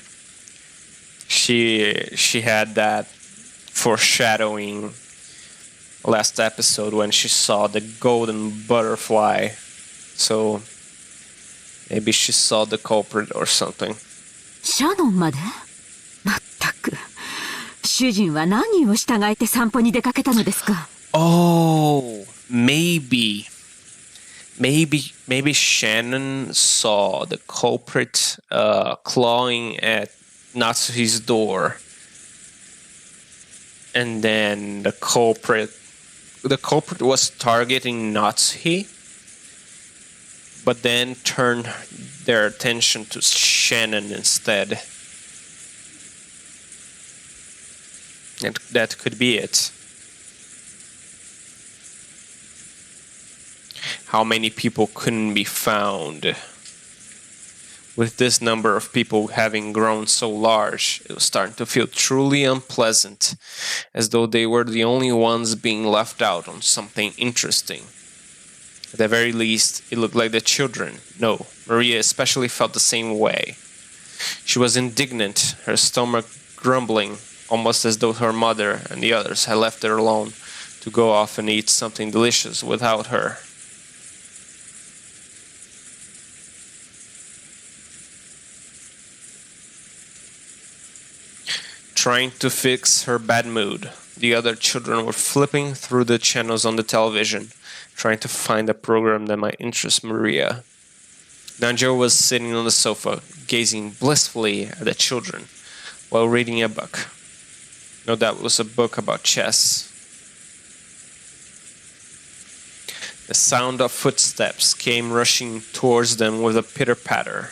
She had that foreshadowing last episode when she saw the golden butterfly. So maybe she saw the culprit or something. シャノンまで？まったく。主人は何を従えて散歩に出かけたのですか？ Oh, maybe Shannon saw the culprit clawing at Natsuhi's door, and then the culprit was targeting Natsuhi, but then turned their attention to Shannon instead. And that could be it. How many people couldn't be found? With this number of people having grown so large, it was starting to feel truly unpleasant, as though they were the only ones being left out on something interesting. At the very least, it looked like the children. No, Maria especially felt the same way. She was indignant, her stomach grumbling, almost as though her mother and the others had left her alone to go off and eat something delicious without her. trying to fix her bad mood. The other children were flipping through the channels on the television, trying to find a program that might interest Maria. Nanjo was sitting on the sofa, gazing blissfully at the children, while reading a book. No doubt it was a book about chess. The sound of footsteps came rushing towards them with a pitter-patter.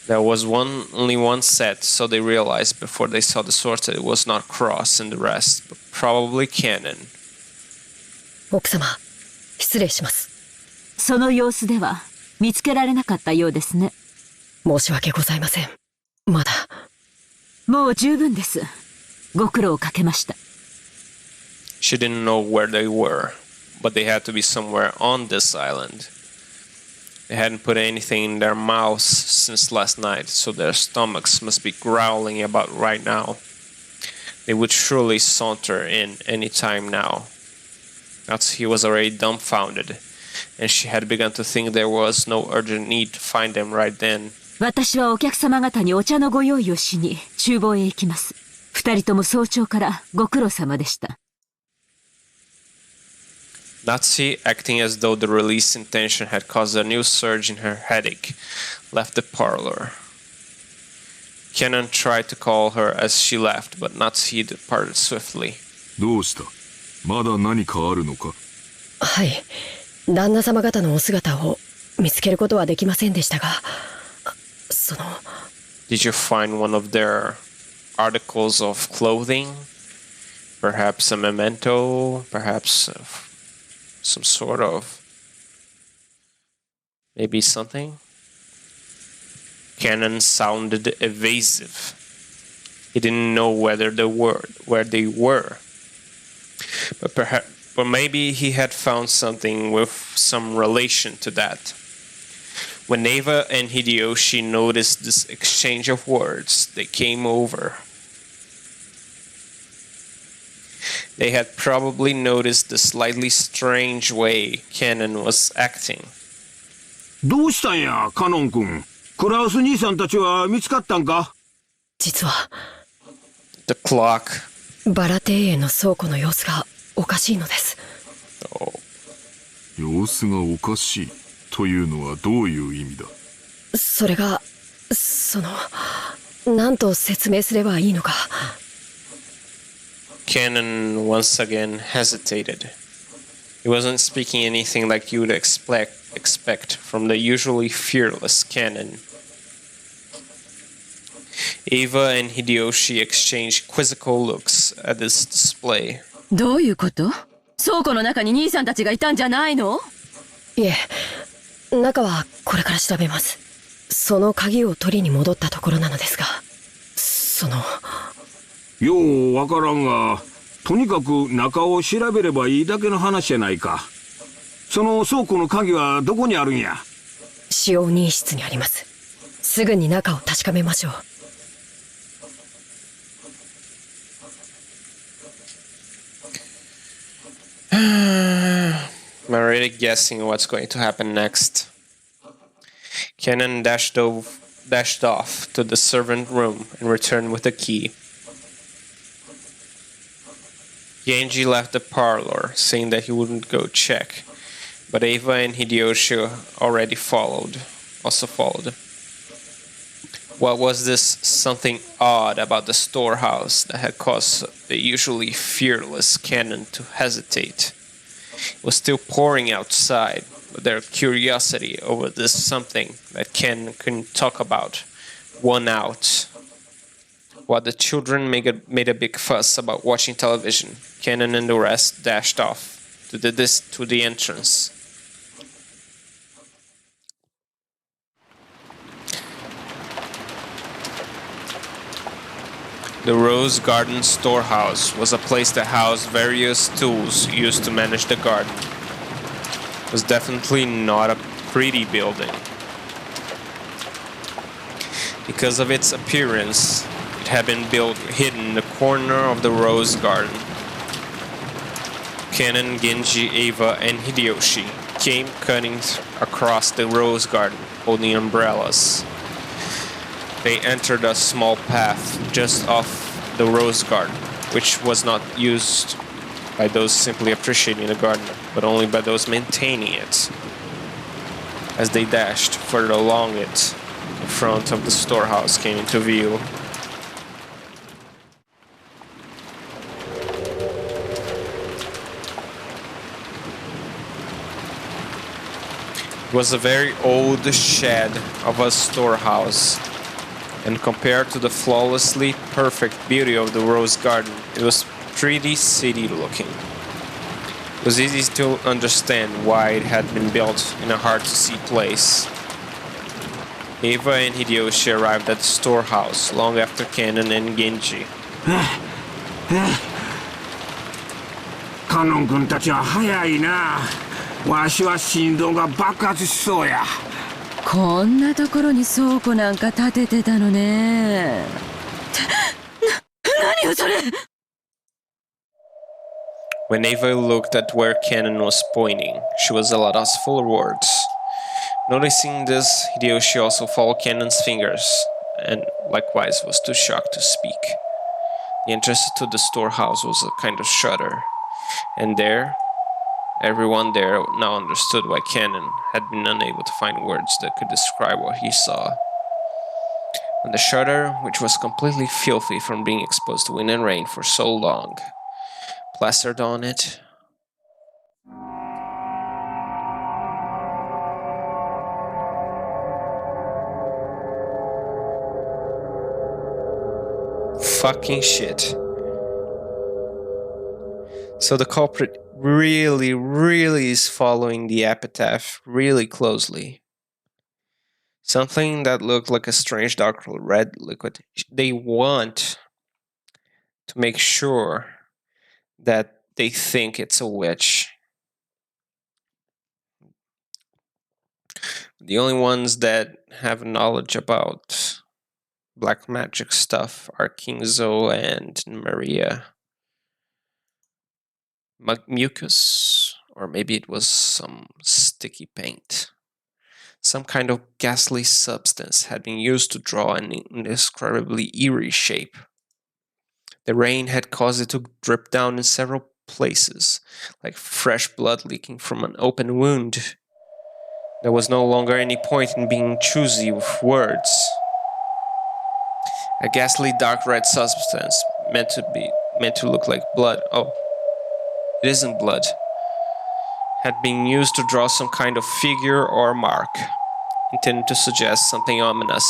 There was only one set, so they realized before they saw the swords that it was not Cross and the rest, but probably Cannon. 奥様、失礼します。その様子では見つけられなかったようですね。申し訳ございません。まだ。もう十分です。ご苦労かけました。She didn't know where they were, but they had to be somewhere on this island. They hadn't put anything in their mouths since last night, so their stomachs must be growling about right now. They would surely saunter in any time now. Natsuhi was already dumbfounded, and she had begun to think there was no urgent need to find them right then. 私はお客様方にお茶のご用意をしに厨房へ行きます。二人とも早朝からご苦労様でした。Natsuhi, acting as though the release intention had caused a new surge in her headache, left the parlor. Cannon tried to call her as she left, but Natsuhi departed swiftly. どうした？まだ何かあるのか？はい。旦那様方のお姿を見つけることはできませんでしたが、その。Did you find one of their articles of clothing? Perhaps a memento? Perhaps some sort of... maybe something? Cannon sounded evasive. He didn't know where they were. But maybe he had found something with some relation to that. When Eva and Hideyoshi noticed this exchange of words, they came over. They had probably noticed the slightly strange way Cannon was acting. どうしたんや、カノン君。クラウス兄さんたちは見つかったんか？実は。The clock. バラ庭園の倉庫の様子がおかしいのです。Oh. 様子がおかしいというのはどういう意味だ？それが、何と説明すればいいのか。Cannon once again hesitated. He wasn't speaking anything like you would expect from the usually fearless Cannon. Eva and Hideyoshi exchanged quizzical looks at this display. どういうこと？倉庫の中に兄さんたちがいたんじゃないの？いえ、中はこれから調べます。その鍵を取りに戻ったところなのですが、ようわからんが、とにかく中を調べればいいだけの話じゃないか。その倉庫の鍵はどこにあるんや？使用人室にあります。すぐに中を確かめましょう。I'm already guessing what's going to happen next. Cannon dashed off to the servant room and returned with the key. Genji left the parlor, saying that he wouldn't go check, but Eva and Hideyoshi also followed. What was this something odd about the storehouse that had caused the usually fearless Cannon to hesitate? It was still pouring outside, but their curiosity over this something that Ken couldn't talk about won out. While the children made a big fuss about watching television, Cannon and the rest dashed off to the entrance. The Rose Garden Storehouse was a place that housed various tools used to manage the garden. It was definitely not a pretty building. Because of its appearance, it had been built hidden in the corner of the Rose Garden. Cannon, Genji, Eva, and Hideyoshi came cutting across the Rose Garden, holding umbrellas. They entered a small path just off the rose garden, which was not used by those simply appreciating the garden, but only by those maintaining it. As they dashed further along it, the front of the storehouse came into view. It was a very old shed of a storehouse, and compared to the flawlessly perfect beauty of the rose garden, it was pretty city looking. It was easy to understand why it had been built in a hard-to-see place. Eva and Hideyoshi arrived at the storehouse long after Kanon and Genji. カノン君たちは早いな。わしは心臓が爆発しそうや。こんなところに倉庫なんか建ててたのね。何よそれ。When Eva looked at where Kanon was pointing, she was at a loss for words. Noticing this, Hideyoshi also followed Kanon's fingers, and likewise was too shocked to speak. The entrance to the storehouse was a kind of shutter, and there, everyone there now understood why Kanon had been unable to find words that could describe what he saw. When the shutter, which was completely filthy from being exposed to wind and rain for so long, plastered on it, fucking shit. So the culprit really is following the epitaph really closely. Something that looked like a strange dark red liquid. They want to make sure that they think it's a witch. The only ones that have knowledge about black magic stuff are Kinzo and Maria. Mucus, or maybe it was some sticky paint. Some kind of ghastly substance had been used to draw an indescribably eerie shape. The rain had caused it to drip down in several places, like fresh blood leaking from an open wound. There was no longer any point in being choosy with words. A ghastly dark red substance meant to look like blood. Oh, it isn't blood. Had been used to draw some kind of figure or mark, intended to suggest something ominous.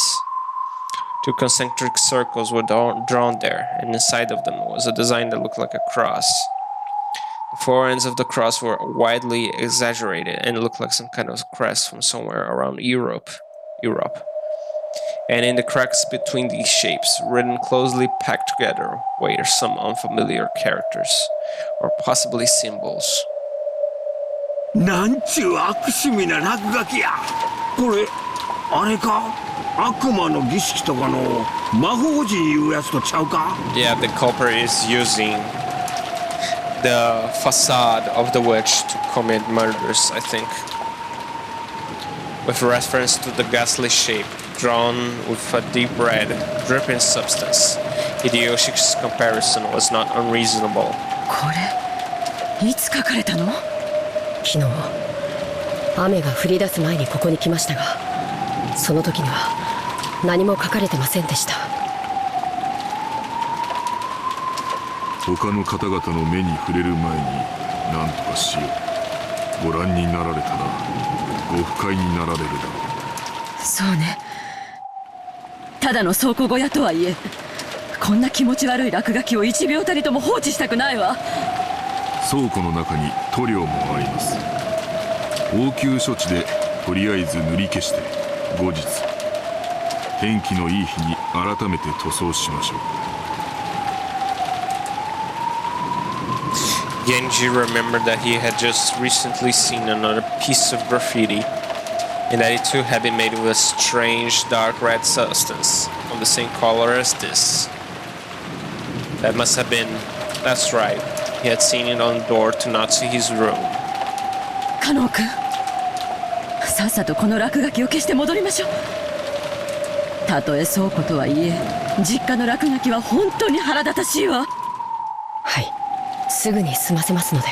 2 concentric circles were drawn there, and inside of them was a design that looked like a cross. The 4 ends of the cross were widely exaggerated and looked like some kind of crest from somewhere around Europe. And in the cracks between these shapes, written closely packed together, were some unfamiliar characters, or possibly symbols. なんちゅう悪趣味な落書きや。これ、あれか？悪魔の儀式とかの魔法陣いうやつとちゃうか？ Yeah, the culprit is using the facade of the witch to commit murders, I think. With reference to the ghastly shape, drawn with a deep red, dripping substance, Hideyoshi's comparison was not unreasonable. これ、いつ書かれたの？昨日、雨が降り出す前にここに来ましたが、その時には何も書かれてませんでした。他の方々の目に触れる前に何とかしよう。ご覧になられたらご不快になられるだろう。そうね。ただの倉庫小屋とはいえ、こんな気持ち悪い落書きを1秒たりとも放置したくないわ。倉庫の中に塗料もあります。応急処置でとりあえず塗り消して、後日天気のいい日に改めて塗装しましょう。Genji remembered that he had just recently seen another piece of graffiti, and that it too had been made with a strange dark red substance, of the same color as this. That must have been... that's right, he had seen it on the door to Natsuhi's room. カノン君、さっさとこの落書きを消して戻りましょう。たとえ倉庫とはいえ、実家の落書きは本当に腹立たしいわ。はい、すぐに済ませますので。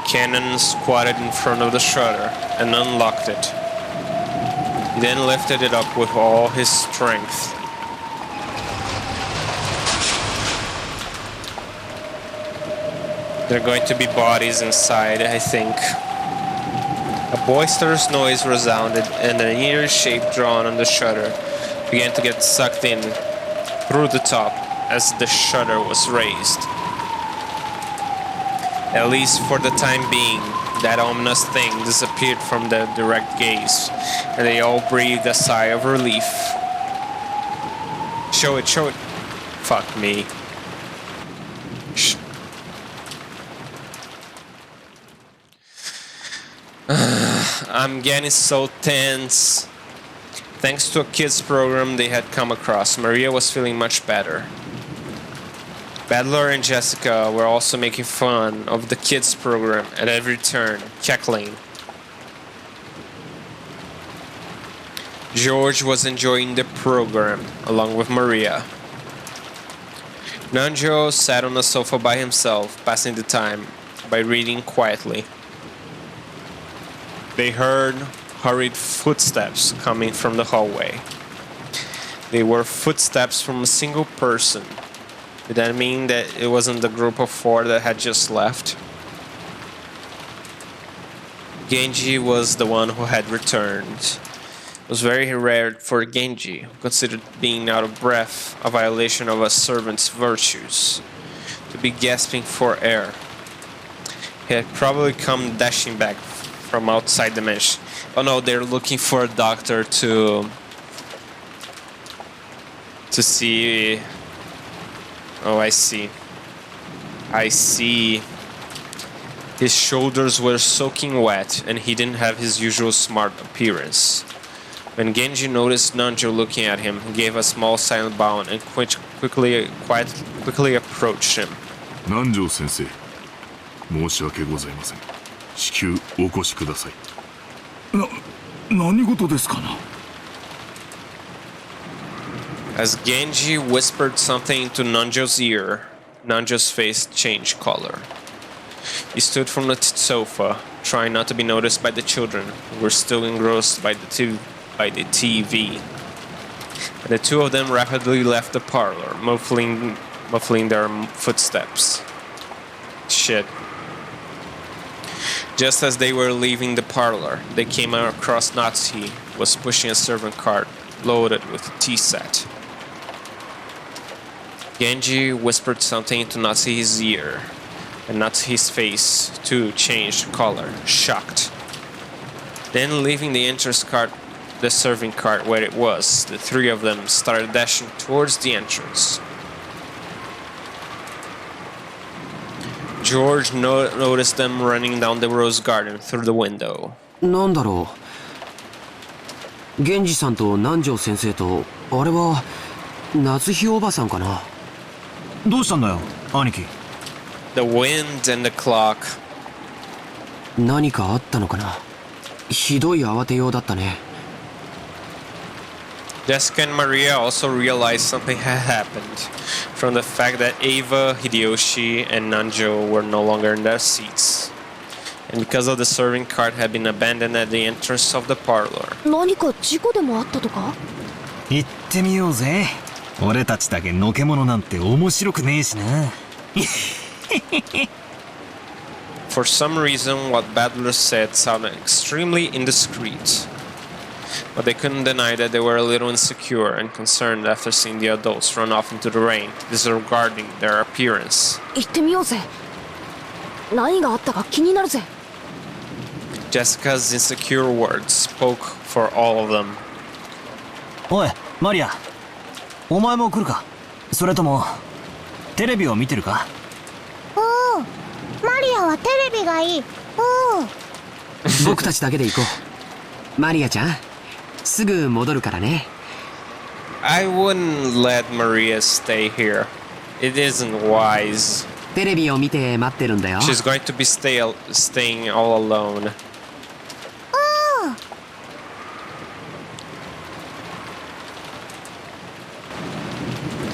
Cannon squatted in front of the shredder and unlocked it. He then lifted it up with all his strength. There are going to be bodies inside, I think. A boisterous noise resounded, and an eerie shape drawn on the shutter began to get sucked in through the top as the shutter was raised. At least for the time being, that ominous thing disappeared from their direct gaze, and they all breathed a sigh of relief. Show it, show it. Fuck me. I'm getting so tense. Thanks to a kids program they had come across, Maria was feeling much better. Battler and Jessica were also making fun of the kids program at every turn, cackling. George was enjoying the program, along with Maria. Nanjo sat on the sofa by himself, passing the time by reading quietly. They heard hurried footsteps coming from the hallway. They were footsteps from a single person. Did that mean that it wasn't the group of 4 that had just left? Genji was the one who had returned. It was very rare for Genji, who considered being out of breath a violation of a servant's virtues, to be gasping for air. He had probably come dashing back from outside the mansion. Oh no, they're looking for a doctor to see. Oh, I see. I see. His shoulders were soaking wet, and he didn't have his usual smart appearance. When Genji noticed Nanjo looking at him, he gave a small silent bow and quickly approached him. Nanjo sensei, 申し訳ございません。至急お越しください。何事ですかな? As Genji whispered something into Nanjo's ear, Nanjo's face changed color. He stood from the sofa, trying not to be noticed by the children, who were still engrossed by the TV. And the two of them rapidly left the parlor, muffling their footsteps. Shit. Just as they were leaving the parlor, they came across Natsuhi, who was pushing a servant cart loaded with a tea set. Genji whispered something into Natsuhi's ear, and Natsuhi's face too changed color, shocked. Then, leaving the serving cart where it was, the 3 of them started dashing towards the entrance. George noticed them running down the rose garden through the window. なんだろう。源氏さんと南條先生と、あれは夏日おばさんかな。どうしたんだよ、兄貴。The wind and the clock. 何かあったのかな。ひどい慌てようだったね。Jessica and Maria also realized something had happened from the fact that Ava, Hideyoshi, and Nanjo were no longer in their seats, and because of the serving cart had been abandoned at the entrance of the parlor. 何か事故でもあったとか？行ってみようぜ。俺たちだけのけ者なんて面白くねえしな。For some reason, what Battler said sounded extremely indiscreet. But they couldn't deny that they were a little insecure and concerned after seeing the adults run off into the rain, disregarding their appearance. 行ってみようぜ。何があったか気になるぜ。Jessica's insecure words spoke for all of them. おい、マリア。お前も来るか？それとも、テレビを見てるか？おう、マリアはテレビがいい。おう。僕たちだけで行こう。マリアちゃん。すぐ戻るからね。I wouldn't let Maria stay here. It isn't wise. テレビを見て待ってるんだよ。She's going to be staying all alone.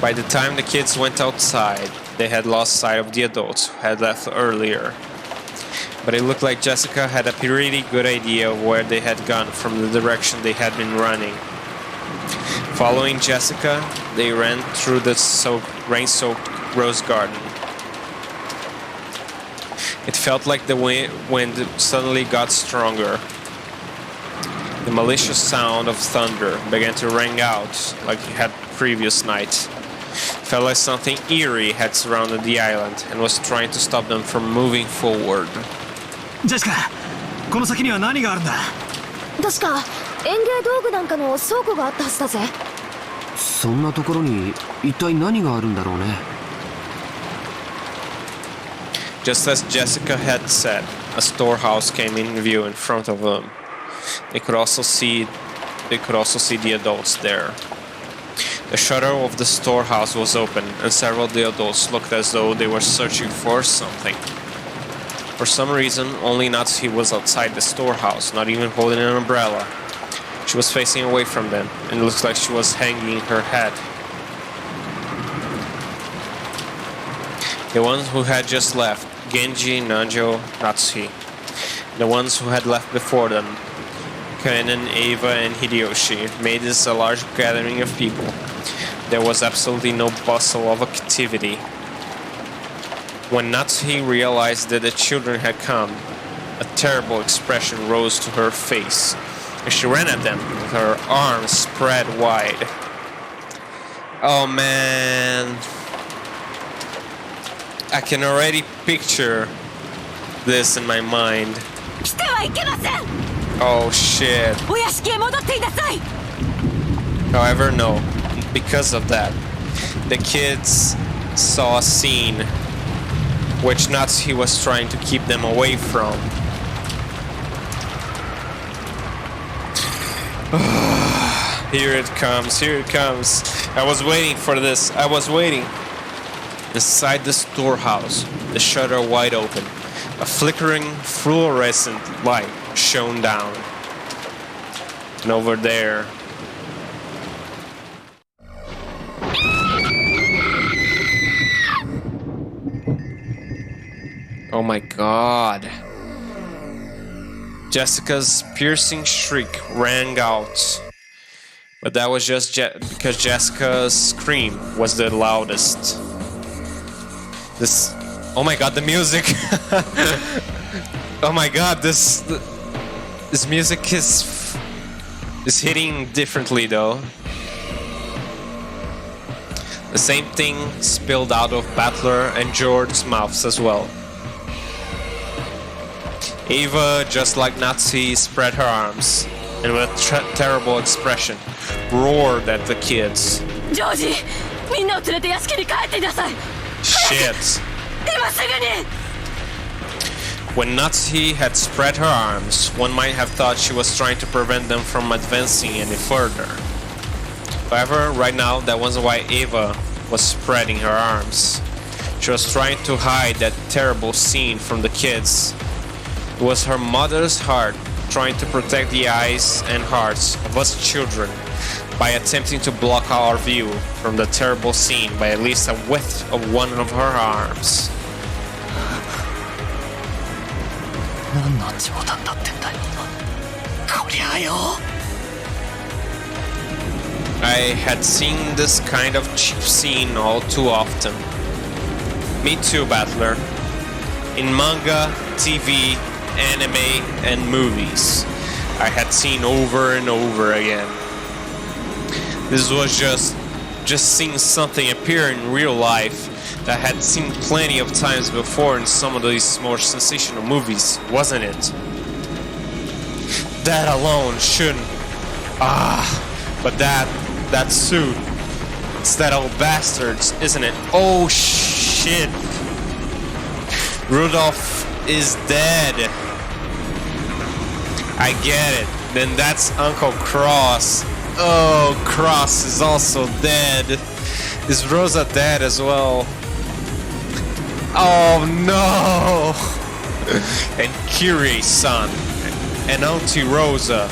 By the time the kids went outside, they had lost sight of the adults who had left earlier. But it looked like Jessica had a pretty good idea of where they had gone from the direction they had been running. Following Jessica, they ran through the rain-soaked rose garden. It felt like the wind suddenly got stronger. The malicious sound of thunder began to ring out like it had previous night. It felt like something eerie had surrounded the island and was trying to stop them from moving forward. ジェシカ、この先には何があるんだ？確か園芸道具なんかの倉庫があったはずだぜ。そんなところに一体何があるんだろうね。Just as Jessica had said, a storehouse came in view in front of them. They could also see the adults there. The shutter of the storehouse was open, and several of the adults looked as though they were searching for something. For some reason, only Natsuhi was outside the storehouse, not even holding an umbrella. She was facing away from them, and it looked like she was hanging her head. The ones who had just left, Genji, Nanjo, Natsuhi. The ones who had left before them, Kanen, Eva, and Hideyoshi, made this a large gathering of people. There was absolutely no bustle of activity. When Natsuhi realized that the children had come, a terrible expression rose to her face, and she ran at them with her arms spread wide. Oh man, I can already picture this in my mind. Oh shit. However, no, because of that, the kids saw a scene which Natsuhi was trying to keep them away from. Here it comes, here it comes. I was waiting for this, I was waiting. Inside the storehouse, the shutter wide open, a flickering fluorescent light shone down. And over there, oh my god. Jessica's piercing shriek rang out. But that was just because Jessica's scream was the loudest. Oh my god, the music! Oh my god, this music is hitting differently though. The same thing spilled out of Battler and George's mouths as well. Eva, just like Natsuhi, spread her arms and with a terrible expression roared at the kids. Shit. When Natsuhi had spread her arms, one might have thought she was trying to prevent them from advancing any further. However, right now, that wasn't why Eva was spreading her arms. She was trying to hide that terrible scene from the kids. It was her mother's heart trying to protect the eyes and hearts of us children by attempting to block our view from the terrible scene by at least a width of one of her arms. I had seen this kind of cheap scene all too often. Me too, Battler. In manga, TV, anime, and movies, I had seen over and over again. This was just seeing something appear in real life that I had seen plenty of times before in some of these more sensational movies, wasn't it? That alone shouldn't. But that suit, it's that old bastard, isn't it? Oh shit! Rudolf is dead. I get it. Then that's Uncle Cross. Oh, Cross is also dead. Is Rosa dead as well? Oh no! And Kyrie's son. And Auntie Rosa.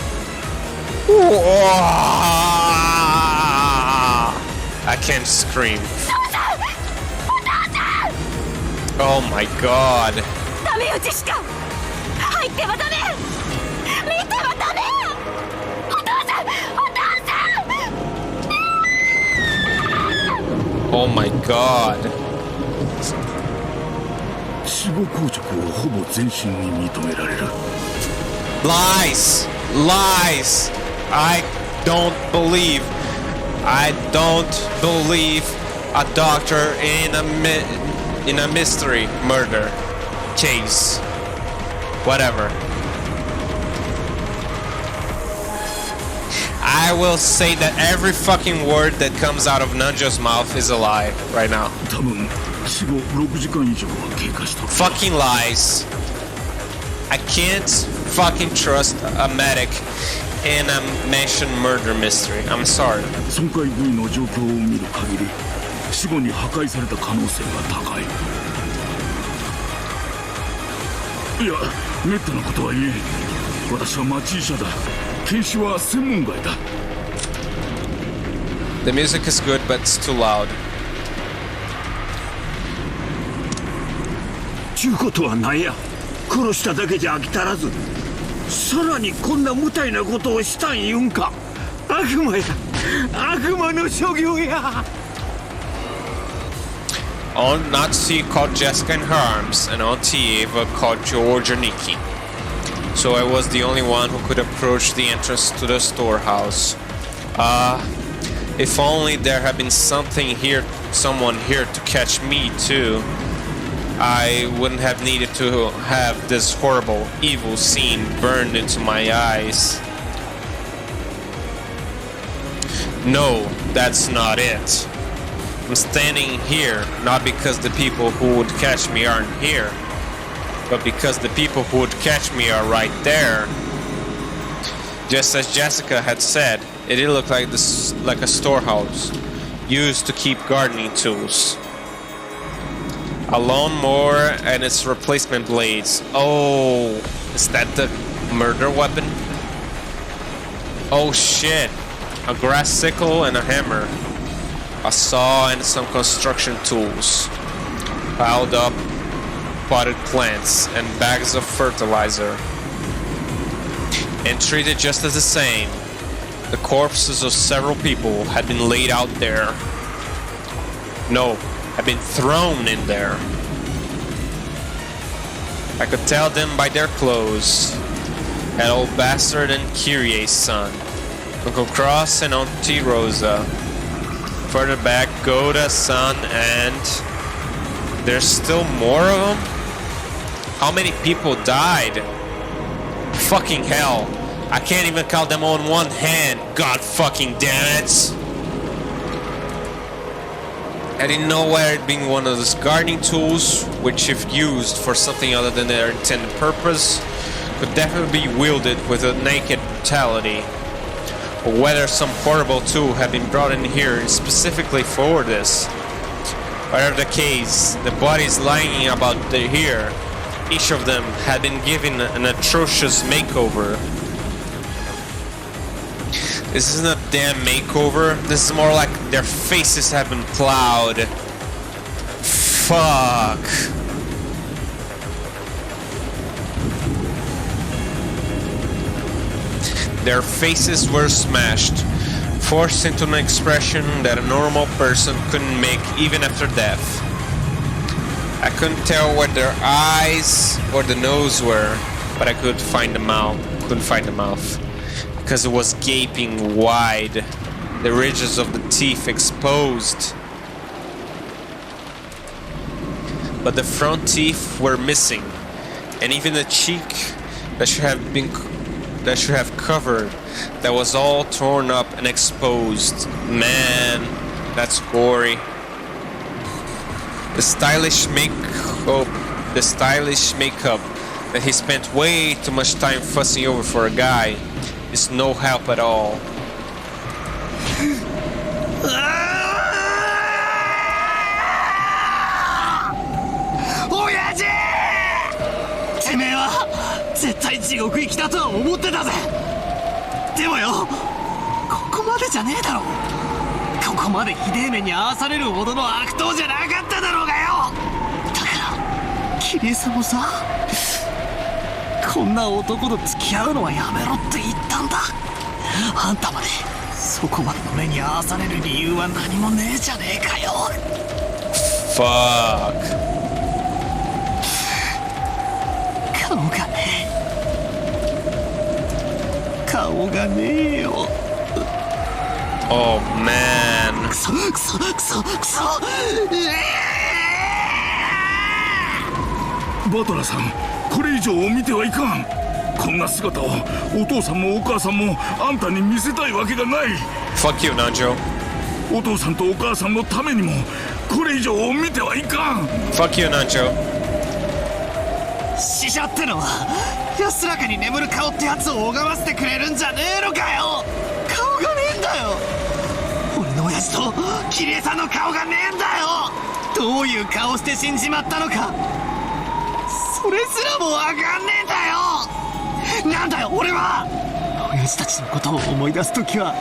I can't scream. Oh my god. ダメ打ちしか入ってはダメ見てはダメお父さんお父さん Oh my god. 死後硬直をほぼ全身に認められる。 Lies! Lies! I don't believe a doctor in a mystery murder case. Whatever. I will say that every fucking word that comes out of Nanjo's mouth is a lie right now. 多分死後6時間以上は経過した。 Fucking lies. I can't fucking trust a medic in a mansion murder mystery. I'm sorry. 損壊部位の状況を見る限り死後に破壊された可能性が高い。いや、めったなことは言えん。私は町医者だ。検視は専門外だ。 The music is good, but it's too loud. ちゅうことはなんや。殺しただけじゃ飽き足らず、さらにこんな無体なことをしたん言うんか。悪魔や、悪魔の所業や。Aunt Natsuhi caught Jessica in her arms, and Auntie Eva caught George and Nikki. So I was the only one who could approach the entrance to the storehouse. If only there had been someone here to catch me too. I wouldn't have needed to have this horrible, evil scene burned into my eyes. No, that's not it. I'm standing here not because the people who would catch me aren't here, but because the people who would catch me are right there. Just as Jessica had said, it did look like a storehouse used to keep gardening tools. A lawnmower and its replacement blades. Oh, is that the murder weapon? Oh shit. A grass sickle and a hammer. A saw and some construction tools. Piled up potted plants and bags of fertilizer. And treated just as the same. The corpses of several people had been laid out there. No, had been thrown in there. I could tell them by their clothes. That old bastard and Kyrie's son. Uncle Cross and Auntie Rosa. Further back, Goda's son, and there's still more of them? How many people died? Fucking hell. I can't even count them on one hand. God fucking damn it. I didn't know whether it being one of those gardening tools, which if used for something other than their intended purpose, could definitely be wielded with a naked brutality, or whether some portable tool had been brought in here specifically for this. Whatever the case, the bodies lying about here, each of them had been given an atrocious makeover. This isn't a damn makeover, this is more like their faces have been plowed. Fuck. Their faces were smashed, forced into an expression that a normal person couldn't make even after death. I couldn't tell where their eyes or the nose were, but I couldn't find the mouth. Because it was gaping wide, the ridges of the teeth exposed. But the front teeth were missing, and even the cheek that should have covered, that was all torn up and exposed. Man, that's gory. The stylish makeup that he spent way too much time fussing over for a guy is no help at all. Oyaji! てめえは絶対地獄行きだとは思ってたぜ。でもよ、ここまでじゃねえだろ。ここまでひでえ目に遭わされるほどの悪党じゃなかっただろうがよ。だからキリエさんもさ、こんな男と付き合うのはやめろって言ったんだ。あんたまでそこまでの目に遭わされる理由は何もねえじゃねえかよ。Fuck. 顔がねえ。顔がねえよ。Oh man. クソクソクソクソ。バトラさん、これ以上見てはいかん。こんな姿をお父さんもお母さんもあんたに見せたいわけがない。 Fuck you, Nanjo. お父さんとお母さんのためにもこれ以上見てはいかん。 Fuck you, Nanjo. 死者ってのは安らかに眠る顔ってやつを拝ませてくれるんじゃねえのかよ。顔がねえんだよ。俺の親父とキリエさんの顔がねえんだよ。どういう顔して死んじまったのか、それすらもわかんねえんだよ。なんだよ俺は。親父たちのことを思い出すときは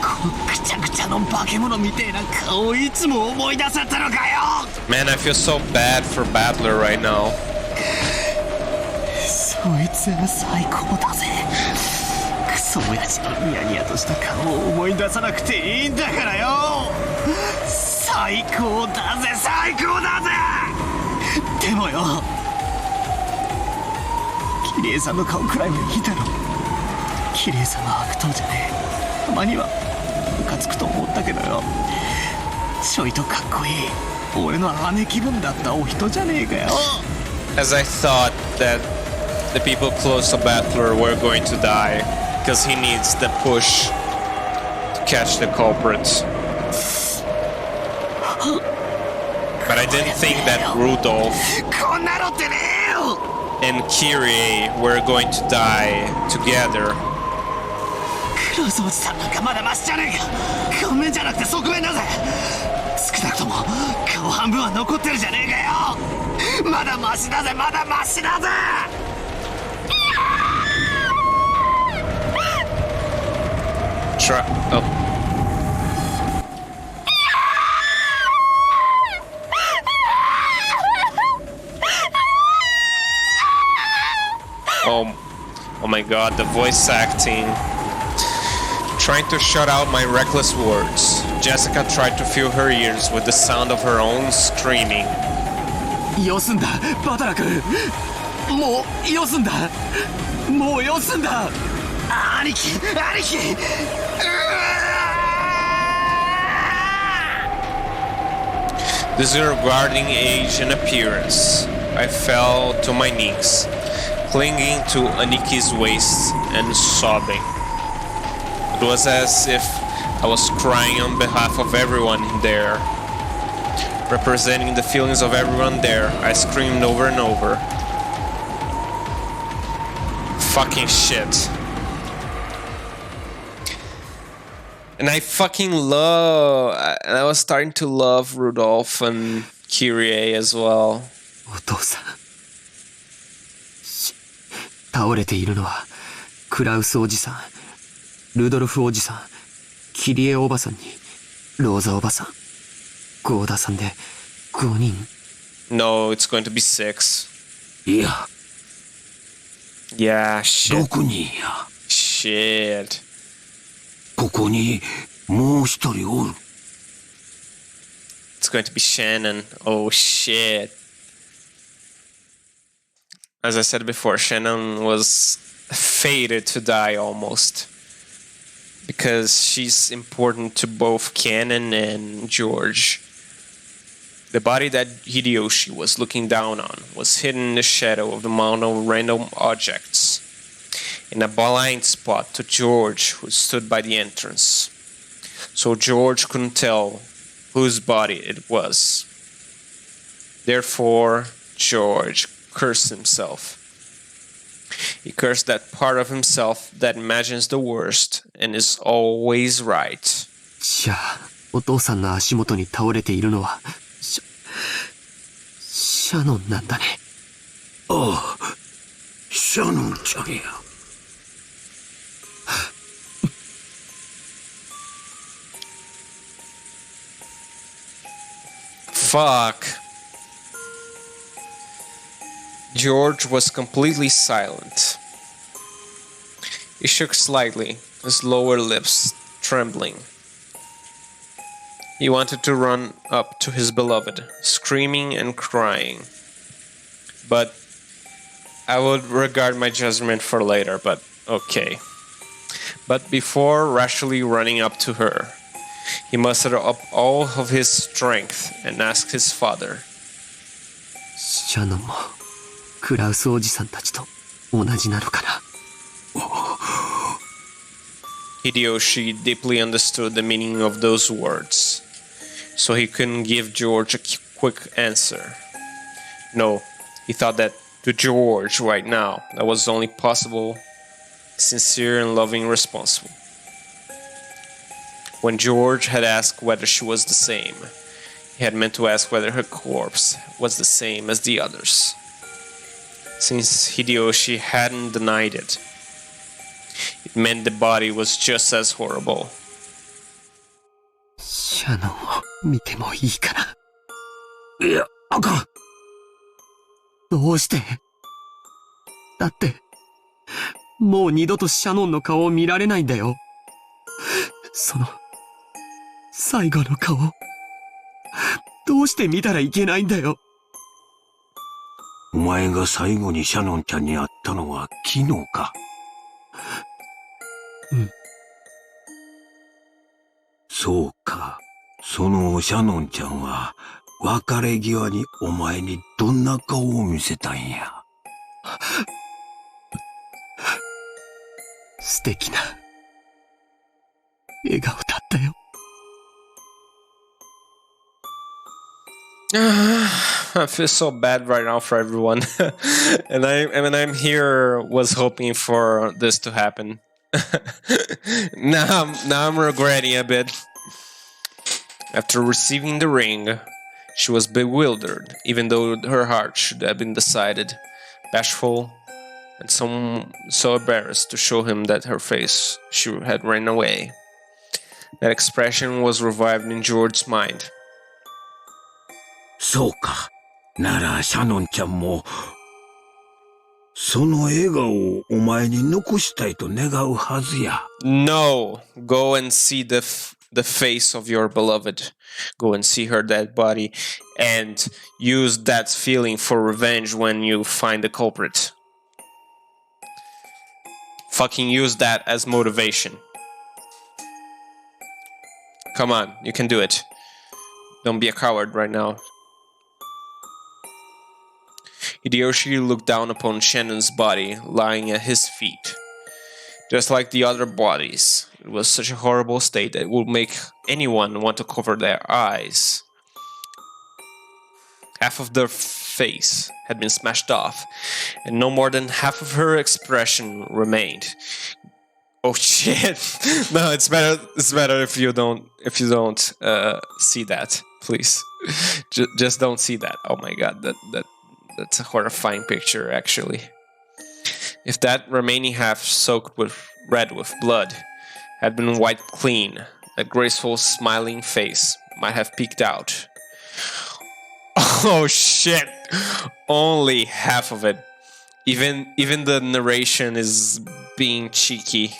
このくちゃくちゃの化け物みてえな顔をいつも思い出せたのかよ。 Man, I feel so bad for Battler right now. そいつが最高だぜ。クソ親父のニヤニヤとした顔を思い出さなくていいんだからよ。最高だぜ最高だぜ。でもよ、キリエさんの顔くらいはいいだろ。キリエさんは悪党じゃねえ。たまにはムカつくと思ったけどよ、ちょいとかっこいい俺の姉気分だったお人じゃねえかよ。 As I thought that the people close to Battler were going to die because he needs the push to catch the culprit. But I didn't think that Rudolf こんなのってねえよ。 and Kyrie were going to die together. クロスおじさんなんかまだマシじゃねえか。顔面じゃなくて側面だぜ。少なくとも顔半分は残ってるじゃねえかよ。まだマシだぜまだマシだぜ。Oh. Oh my god, the voice acting. Trying to shut out my reckless words, Jessica tried to fill her ears with the sound of her own screaming. よすんだバタラ君、もうよすんだ、もうよすんだ。兄貴兄貴。Disregarding age and appearance, I fell to my knees, clinging to Aniki's waist and sobbing. It was as if I was crying on behalf of everyone there. Representing the feelings of everyone there, I screamed over and over. Fucking shit. And I fucking I was starting to love Rudolf and Kyrie as well. お父さん、倒れているのはクラウスおじさん、ルドルフおじさん、キリエおばさんにローザおばさん、ゴーダさんで5人。 No, it's going to be 6. いや、 Yeah, shit. 6人や。 Shit. ここにもう一人おる。 It's going to be Shannon. Oh shit. As I said before, Shannon was fated to die almost. Because she's important to both Canon and George. The body that Hideyoshi was looking down on was hidden in the shadow of the mound of random objects, in a blind spot to George, who stood by the entrance. So George couldn't tell whose body it was. Therefore, George cursed himself. He cursed that part of himself that imagines the worst and is always right. じゃあ、お父さんの足元に倒れているのは、シャノンなんだね。ああ、シャノンちゃんや。Fuck. George was completely silent. He shook slightly, his lower lips trembling. He wanted to run up to his beloved, screaming and crying. But I would regard my judgment for later, but okay. But before rashly running up to her, he mustered up all of his strength and asked his father. シャノンもクラウスおじさんたちと同じなのかな。Hideyoshi deeply understood the meaning of those words, so he couldn't give George a quick answer. No, he thought that to George right now, that was only possible, sincere and loving responsible. When George had asked whether she was the same, he had meant to ask whether her corpse was the same as the others. Since Hideyoshi hadn't denied it, it meant the body was just as horrible. シャノンを見てもいいかな。いや、あかん。どうして？だって、もう二度とシャノンの顔を見られないんだよ。その、最後の顔、どうして見たらいけないんだよ。お前が最後にシャノンちゃんに会ったのは昨日か。うん。そうか。そのシャノンちゃんは、別れ際にお前にどんな顔を見せたんや。素敵な笑顔だったよ。I feel so bad right now for everyone. and I'm here was hoping for this to happen. now I'm regretting a bit. After receiving the ring, she was bewildered, even though her heart should have been decided, bashful, and so embarrassed to show him that her face she had ran away. That expression was revived in George's mind. そうか。ならシャノンちゃんも、その笑顔をお前に残したいと願うはずや。No! Go and see the face of your beloved. Go and see her dead body and use that feeling for revenge when you find the culprit. Fucking use that as motivation. Come on, you can do it. Don't be a coward right now. Hideyoshi looked down upon Shannon's body lying at his feet. Just like the other bodies, it was such a horrible state that it would make anyone want to cover their eyes. Half of their face had been smashed off, and no more than half of her expression remained. Oh shit! No, it's better if you don't see that, please. Just don't see that. Oh my god, that's a horrifying picture, actually. If that remaining half soaked with red with blood had been wiped clean, that graceful smiling face might have peeked out. Oh shit! Only half of it. Even the narration is being cheeky.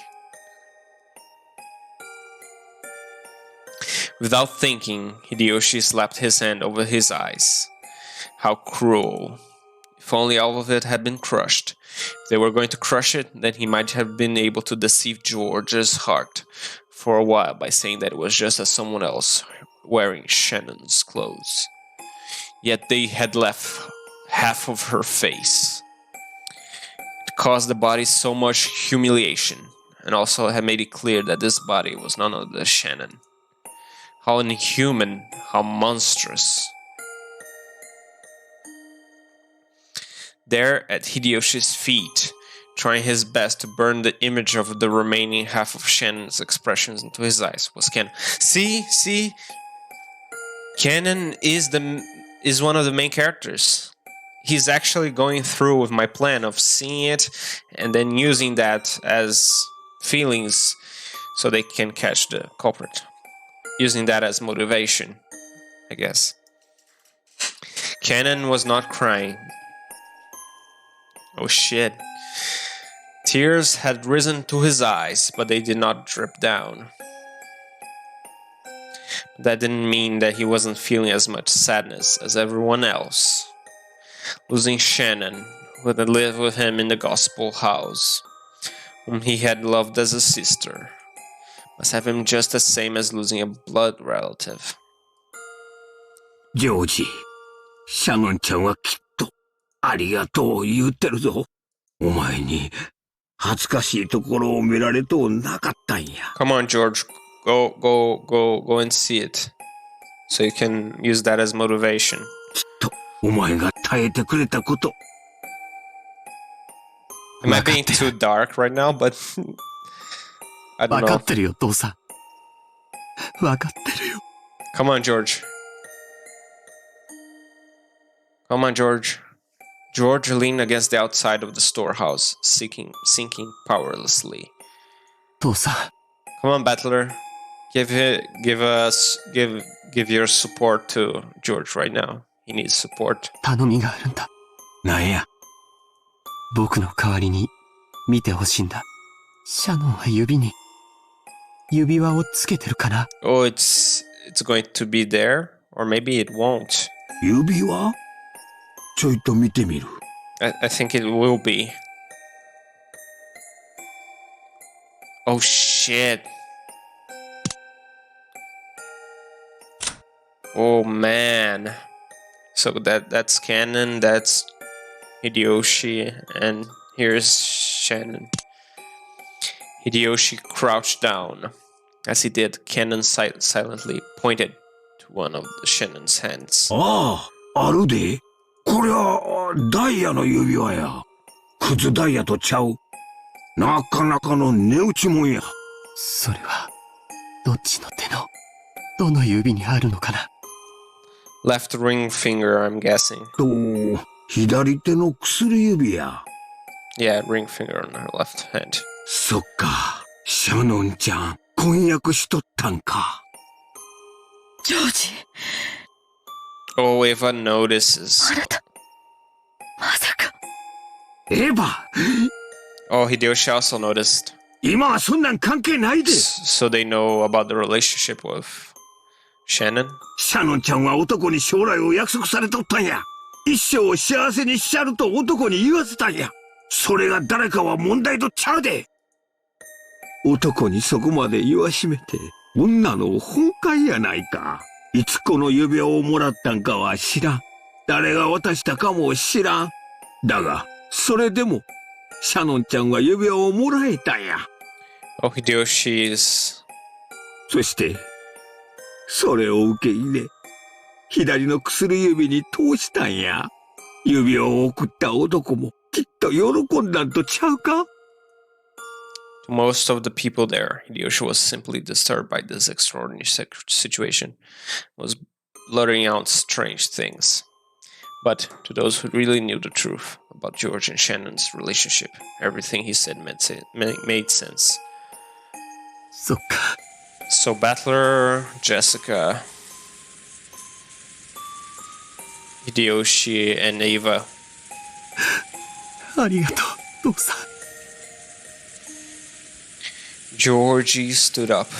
Without thinking, Hideyoshi slapped his hand over his eyes. How cruel. If only all of it had been crushed. If they were going to crush it, then he might have been able to deceive George's heart for a while by saying that it was just as someone else wearing Shannon's clothes. Yet they had left half of her face. It caused the body so much humiliation, and also had made it clear that this body was none other than Shannon. How inhuman, how monstrous. There at Hideyoshi's feet, trying his best to burn the image of the remaining half of Shannon's expressions into his eyes, was Ken. See? Kenan is one of the main characters. He's actually going through with my plan of seeing it and then using that as feelings so they can catch the culprit. Using that as motivation, I guess. Cannon was not crying. Oh shit. Tears had risen to his eyes, but they did not drip down. That didn't mean that he wasn't feeling as much sadness as everyone else. Losing Shannon, who had lived with him in the gospel house, whom he had loved as a sister, must have been just the same as losing a blood relative. ジョージ、シャノンちゃんはきっとありがとう言ってるぞ。お前に恥ずかしいところを見られとうなかったんや。Come on, George. Go and see it. So you can use that as motivation. きっとお前が耐えてくれたこと。Am I being too dark right now? But I don't 分か know. ってるよ、父さん。分かってるよ。Come on, George. Come on, George. George leaned against the outside of the storehouse, sinking powerlessly. 父さん。Come on, Battler. Give your support to George right now. He needs support. 頼みがあるんだ。なんや。僕の代わりに見てほしいんだ。シャノンは指に指輪をつけてるかな。Oh, it's going to be there, or maybe it won't. 指輪？ちょいと見てみる。I think it will be. Oh shit. Oh man. So that's Cannon, that's Hideyoshi, and here's Shannon. Hideyoshi crouched down. As he did, Cannon silently pointed to one of Shannon's hands. ああ、あるで。こりゃダイヤの指輪や。クズダイヤとちゃう。なかなかの値打ちもんや。それはどっちの手のどの指にあるのかな。Left ring finger, I'm guessing. と、左手の薬指や。Yeah, ring finger on her left hand. そっか、シャノンちゃん、婚約しとったんか。ジョージ。Oh, Eva notices. あなた、まさか。エヴァ Oh, Hideyoshi also noticed. 今はそんなん関係ないで。So they know about the relationship with Shannon? シャノンちゃんは男に将来を約束されとったんや。一生を幸せにしちゃると男に言わせたんや。それが誰かは問題とちゃうで。男にそこまで言わしめて、女の本懐やないか。いつこの指輪をもらったんかは知らん。誰が渡したかも知らん。だが、それでも、シャノンちゃんは指輪をもらえたんや。Oh, Hideyoshi's... そして、それを受け入れ、左の薬指に通したんや。指輪を送った男もきっと喜んだんとちゃうか？ To most of the people there, Hideyoshi was simply disturbed by this extraordinary situation, was blurting out strange things. But to those who really knew the truth about George and Shannon's relationship, everything he said made sense. そっか。 So Battler, Jessica, Hideyoshi, and Eva. ありがとう、父さん。Georgie stood up.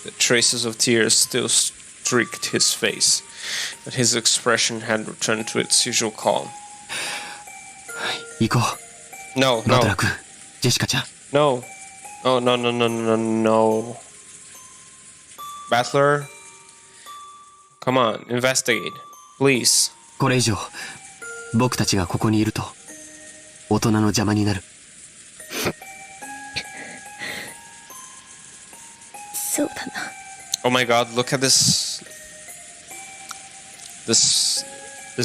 The traces of tears still streaked his face, but his expression had returned to its usual calm. 行こう。 No, バト no, ラ君、ジェシカちゃん。 no. Oh, no, no, no, no, no. Battler, come on, investigate, please. これ以上、僕たちがここにいると、大人の邪魔になる。そうだな。 Oh my god, look at this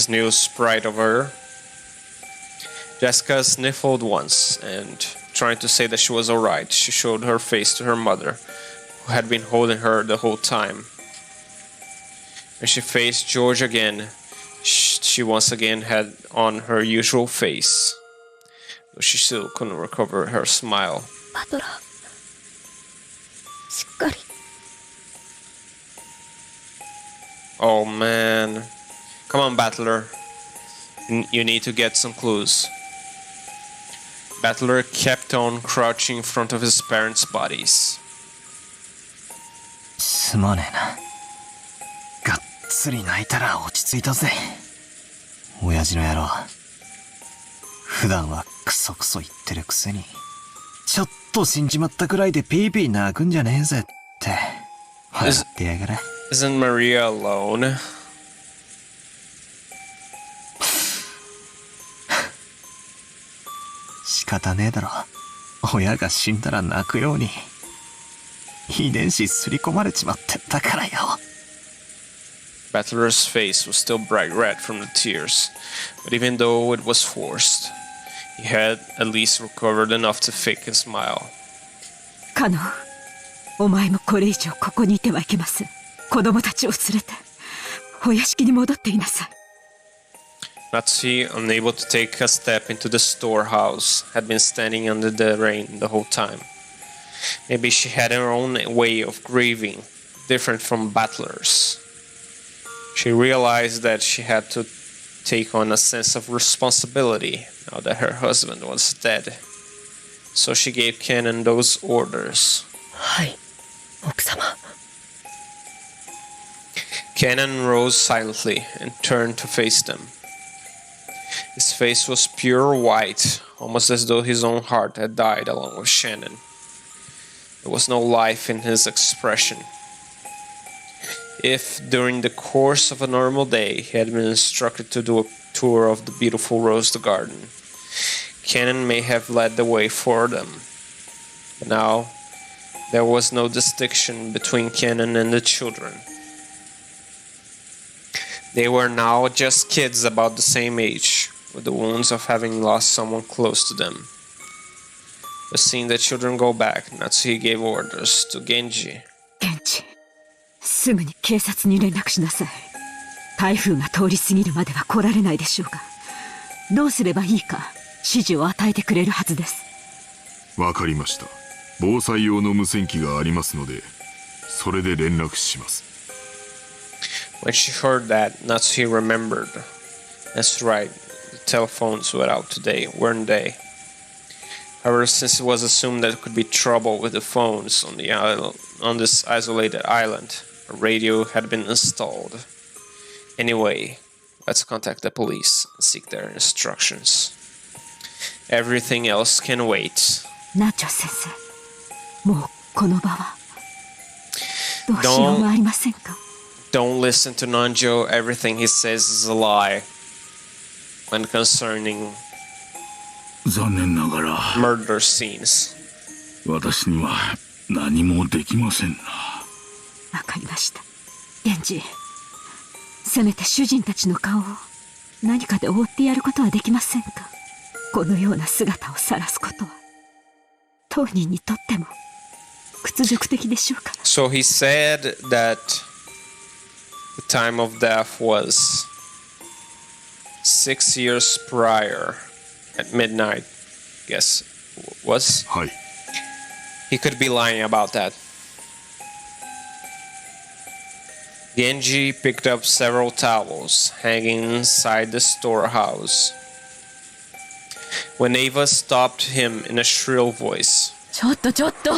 new sprite of her. Jessica sniffled once, and trying to say that she was alright, she showed her face to her mother, who had been holding her the whole time. When she faced George again, she once again had on her usual face, though she still couldn't recover her smile. バトラー、しっかり。 Oh man. Come on, Battler. You need to get some clues. Battler kept on crouching in front of his parents' bodies. すまねえな。がっつり泣いたら落ち着いたぜ。親父の野郎。普段はクソクソ言ってるくせに、ちょっと死んじまったくらいでピーピー泣くんじゃねえぜって。笑ってやがれ。Isn't Maria alone? 仕方ねえだろ。親が死んだら泣くように。遺伝子すり込まれちまってたからよ。Battler's face was still bright red from the tears, but even though it was forced, he had at least recovered enough to fake a smile. カノン、お前もこれ以上ここにいてはいけません。子供たちを連れてお屋敷に戻っていなさい。Natsuhi, unable to take a step into the storehouse, had been standing under the rain the whole time. Maybe she had her own way of grieving, different from Battler's. She realized that she had to take on a sense of responsibility now that her husband was dead. So she gave Kenan those orders. はい、奥様。Kenan rose silently and turned to face them. His face was pure white, almost as though his own heart had died along with Shannon. There was no life in his expression. If, during the course of a normal day, he had been instructed to do a tour of the beautiful rose garden, Kenan may have led the way for them. But now, there was no distinction between Kenan and the children. They were now just kids about the same age, with the wounds of having lost someone close to them. But seeing the children go back, Natsuhi gave orders to Genji. ケンジ、すぐに警察に連絡しなさい。台風が通り過ぎるまでは来られないでしょうが、どうすればいいか指示を与えてくれるはずです。わかりました。防災用の無線機がありますので、それで連絡します。When she heard that, Natsuhi remembered. That's right, the telephones went out today, weren't they? However, since it was assumed that there could be trouble with the phones on the island, on this isolated island, a radio had been installed. Anyway, let's contact the police and seek their instructions. Everything else can wait. ナチョ先生、もうこの場はどうしようもありませんか。Don't listen to Nanjo. Everything he says is a lie. When concerning 残念ながら murder scenes. 私には何もできませんな。わかりました。源氏、せめて主人たちの顔を何かで覆ってやることはできませんか。このような姿を晒すことは当人にとっても屈辱的でしょうから。So he said that the time of death was 6 years prior at midnight. Guess was? はい。 He could be lying about that. Genji picked up several towels hanging inside the storehouse. When Ava stopped him in a shrill voice, ちょっとちょっと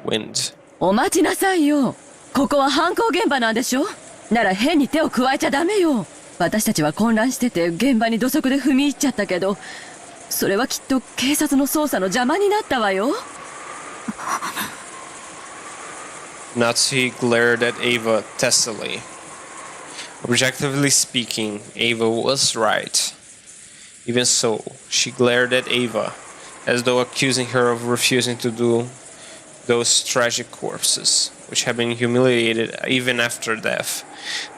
Wind. お待ちなさいよ。ここは犯行現場なんでしょ。なら変に手を加えちゃダメよ。私たちは混乱してて現場に土足で踏み入っちゃったけど、それはきっと警察の捜査の邪魔になったわよ。Natsuhi glared at Ava testily. Objectively speaking, Ava was right. Even so, she glared at Ava, as though accusing her of refusing to do those tragic corpses, which had been humiliated even after death,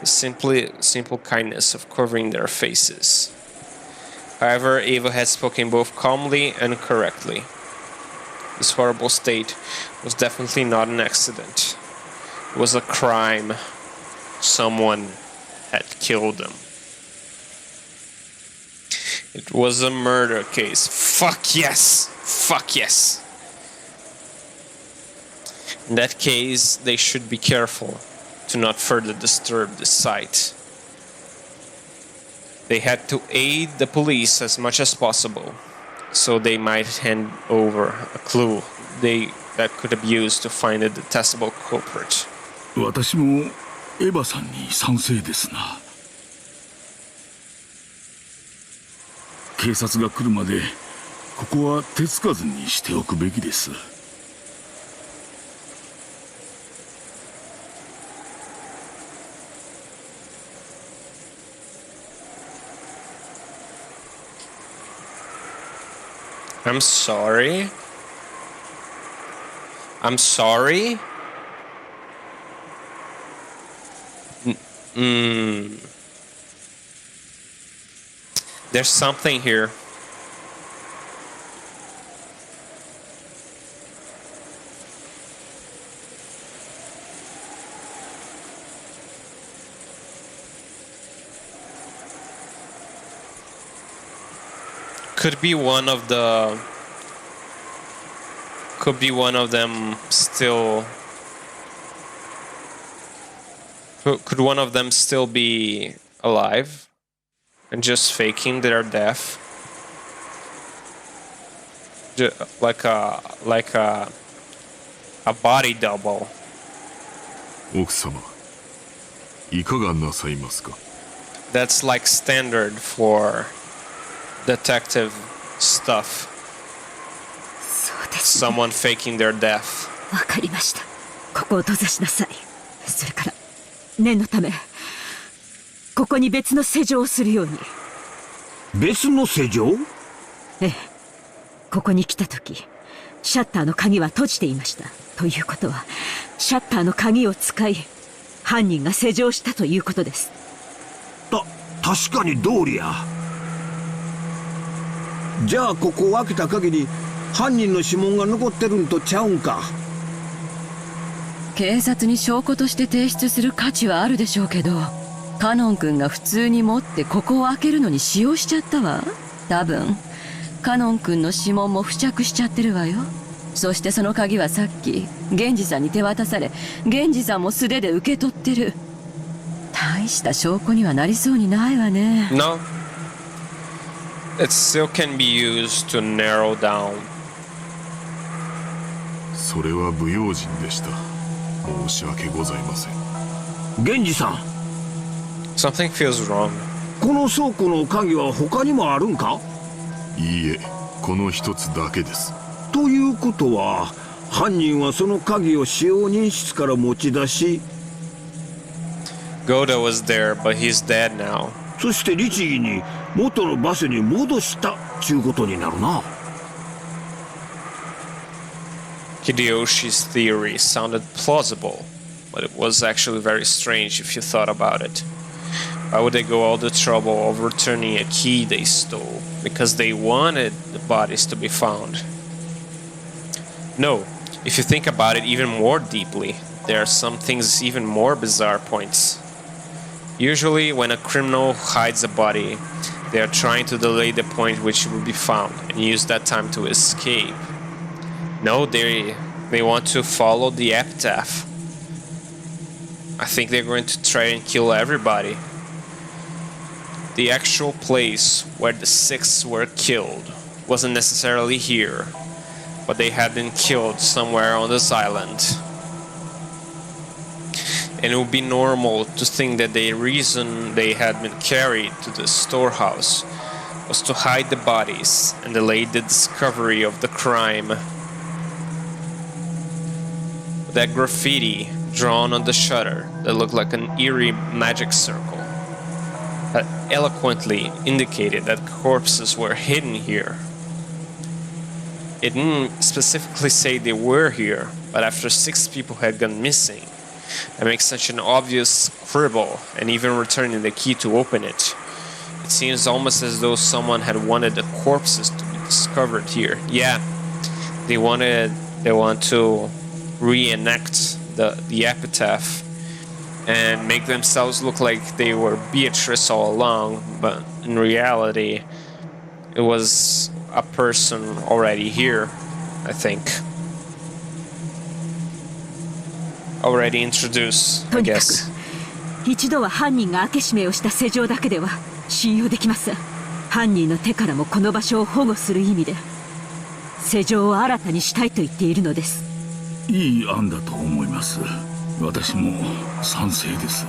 the simple kindness of covering their faces. However, Ava had spoken both calmly and correctly. This horrible state was definitely not an accident. It was a crime. Someone had killed them. It was a murder case. Fuck yes! Fuck yes! In that case, they should be careful to to not further disturb the site. They had to aid the police as much as possible, so they might hand over a clue that could have used to find a detestable culprit. 私もエヴァさんに賛成ですな。警察が来るまでここは手つかずにしておくべきです。I'm sorry? I'm sorry? There's something here. Could be one of them still. Could one of them still be alive and just faking their death? Like a body double. 奥様、いかがなさいますか? That's like standard for detective stuff. そうですね。 Someone faking their death. わかりました。ここを閉ざしなさい。それから念のためここに別の施錠をするように。別の施錠？ええ、ここに来た時シャッターの鍵は閉じていました。ということはシャッターの鍵を使い犯人が施錠したということです。確かに通りや。じゃあここを開けた限り犯人の指紋が残ってるんとちゃうんか。警察に証拠として提出する価値はあるでしょうけど、カノン君が普通に持ってここを開けるのに使用しちゃったわ。多分カノン君の指紋も付着しちゃってるわよ。そしてその鍵はさっき源氏さんに手渡され、源氏さんも素手で受け取ってる。大した証拠にはなりそうにないわね。 No. It still can be used to narrow down. それは不用心でした。申し訳ございません。源氏さん、 Something feels wrong. この倉庫の鍵は他にもあるんか？いいえ、この一つだけです。ということは犯人はその鍵を使用人室から持ち出し、 Goda was there, but he's dead now. そして律儀に元の場所に戻したちゅうことになるな。Hideyoshi's theory sounded plausible, but it was actually very strange if you thought about it. Why would they go all the trouble of returning a key they stole? Because they wanted the bodies to be found. No, if you think about it even more deeply, there are some things even more bizarre points. Usually, when a criminal hides a body, they are trying to delay the point which it will be found and use that time to escape. No, they want to follow the Epitaph. I think they're going to try and kill everybody. The actual place where the six were killed wasn't necessarily here, but they had been killed somewhere on this island. And it would be normal to think that the reason they had been carried to the storehouse was to hide the bodies and delay the discovery of the crime. That graffiti drawn on the shutter that looked like an eerie magic circle that eloquently indicated that corpses were hidden here. It didn't specifically say they were here, but after 6 people had gone missing, it makes such an obvious scribble, and even returning the key to open it, it seems almost as though someone had wanted the corpses to be discovered here. Yeah, they want to reenact the epitaph and make themselves look like they were Beatrice all along, but in reality it was a person already here, I think. already introduced, と I にかく guess. 一度は犯人が開け閉めをした施錠だけでは信用できません。犯人の手からもこの場所を保護する意味で施錠を新たにしたいと言っているのです。いい案だと思います。私も賛成です。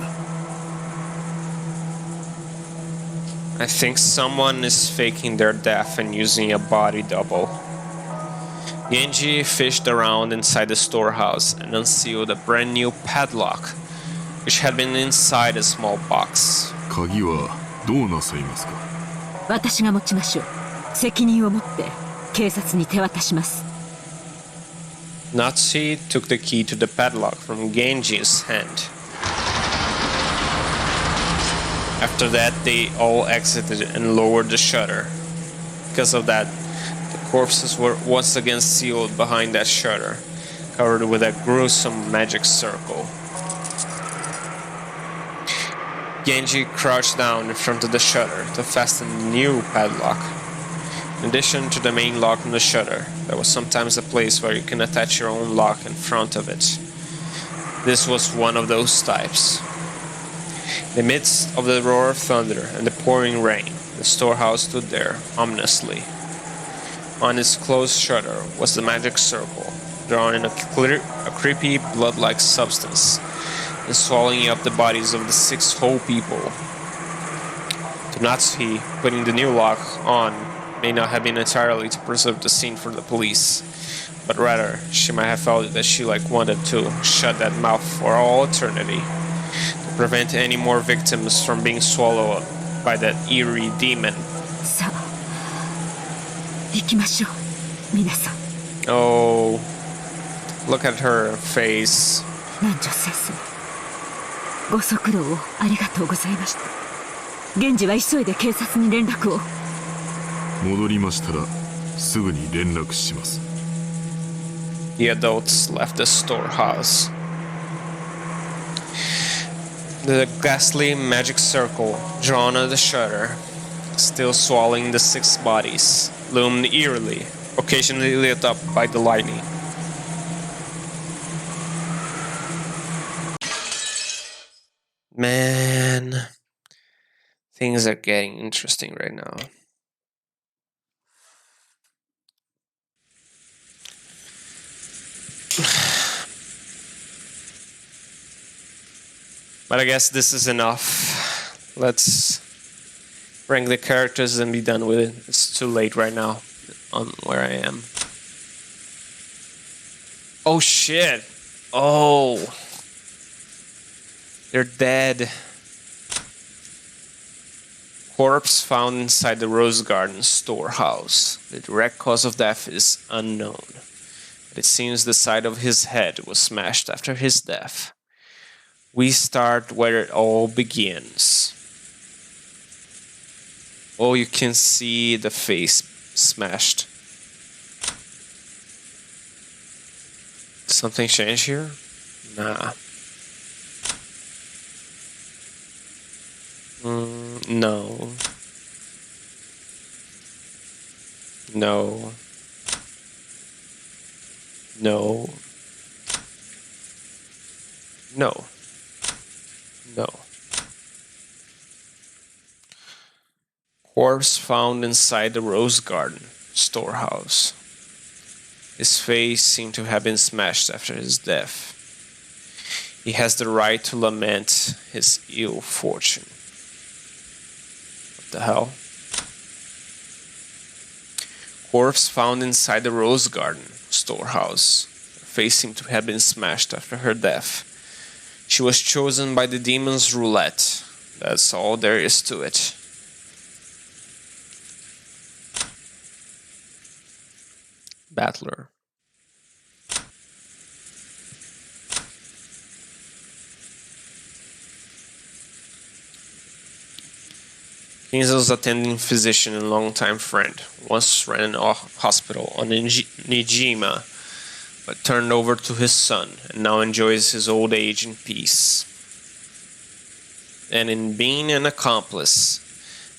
I think someone is faking their death and using a body double. Genji fished around inside the storehouse and unsealed a brand new padlock, which had been inside a small box. 鍵はどうなさいますか？私が持ちましょう。責任を持って警察に手渡します。Natsuhi took the key to the padlock from Genji's hand. After that, they all exited and lowered the shutter. Because of that, the corpses were once again sealed behind that shutter, covered with a gruesome magic circle. Genji crouched down in front of the shutter to fasten the new padlock. In addition to the main lock on the shutter, there was sometimes a place where you can attach your own lock in front of it. This was one of those types. In the midst of the roar of thunder and the pouring rain, the storehouse stood there ominously. On its closed shutter was the magic circle, drawn in a creepy blood-like substance, and swallowing up the bodies of the 6 whole people. To Natsuhi, putting the new lock on may not have been entirely to preserve the scene for the police, but rather she might have felt that she wanted to shut that mouth for all eternity, to prevent any more victims from being swallowed up by that eerie demon. さあ、行きましょう、皆さん。 Oh, look at her face. 南條先生、ご足労をありがとうございました。源氏は急いで警察に連絡を。戻りましたらすぐに連絡します。The adults left the storehouse. The ghastly magic circle drawn on the shutter, still swallowing the 6 bodies, loomed eerily, occasionally lit up by the lightning. Man, things are getting interesting right now. But I guess this is enough. Let's rank the characters and be done with it. It's too late right now on where I am. Oh shit! Oh! They're dead. Corpse found inside the Rose Garden storehouse. The direct cause of death is unknown. But it seems the side of his head was smashed after his death. We start where it all begins. Oh, you can see the face smashed. Something changed here? Nah. No. No. No. No. No. Corpse found inside the Rose Garden storehouse. His face seemed to have been smashed after his death. He has the right to lament his ill fortune. What the hell? Corpse found inside the Rose Garden storehouse. Her face seemed to have been smashed after her death. She was chosen by the demon's roulette. That's all there is to it. Battler. Kinzo's attending physician and longtime friend once ran a hospital on Nijima, but turned over to his son and now enjoys his old age in peace. And in being an accomplice,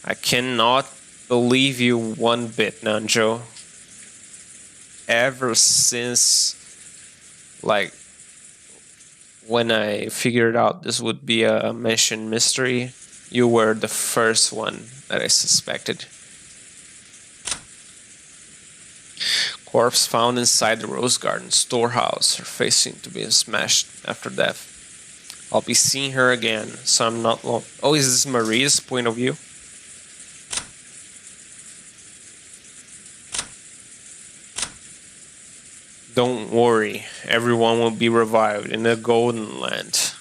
I cannot believe you one bit, Nanjo. Ever since, when I figured out this would be a mentioned mystery, you were the first one that I suspected. Corpse found inside the Rose Garden storehouse. Her face seemed to be smashed after death. I'll be seeing her again, so I'm not long. Oh, is this Maria's point of view? Don't worry, everyone will be revived in the Golden Land.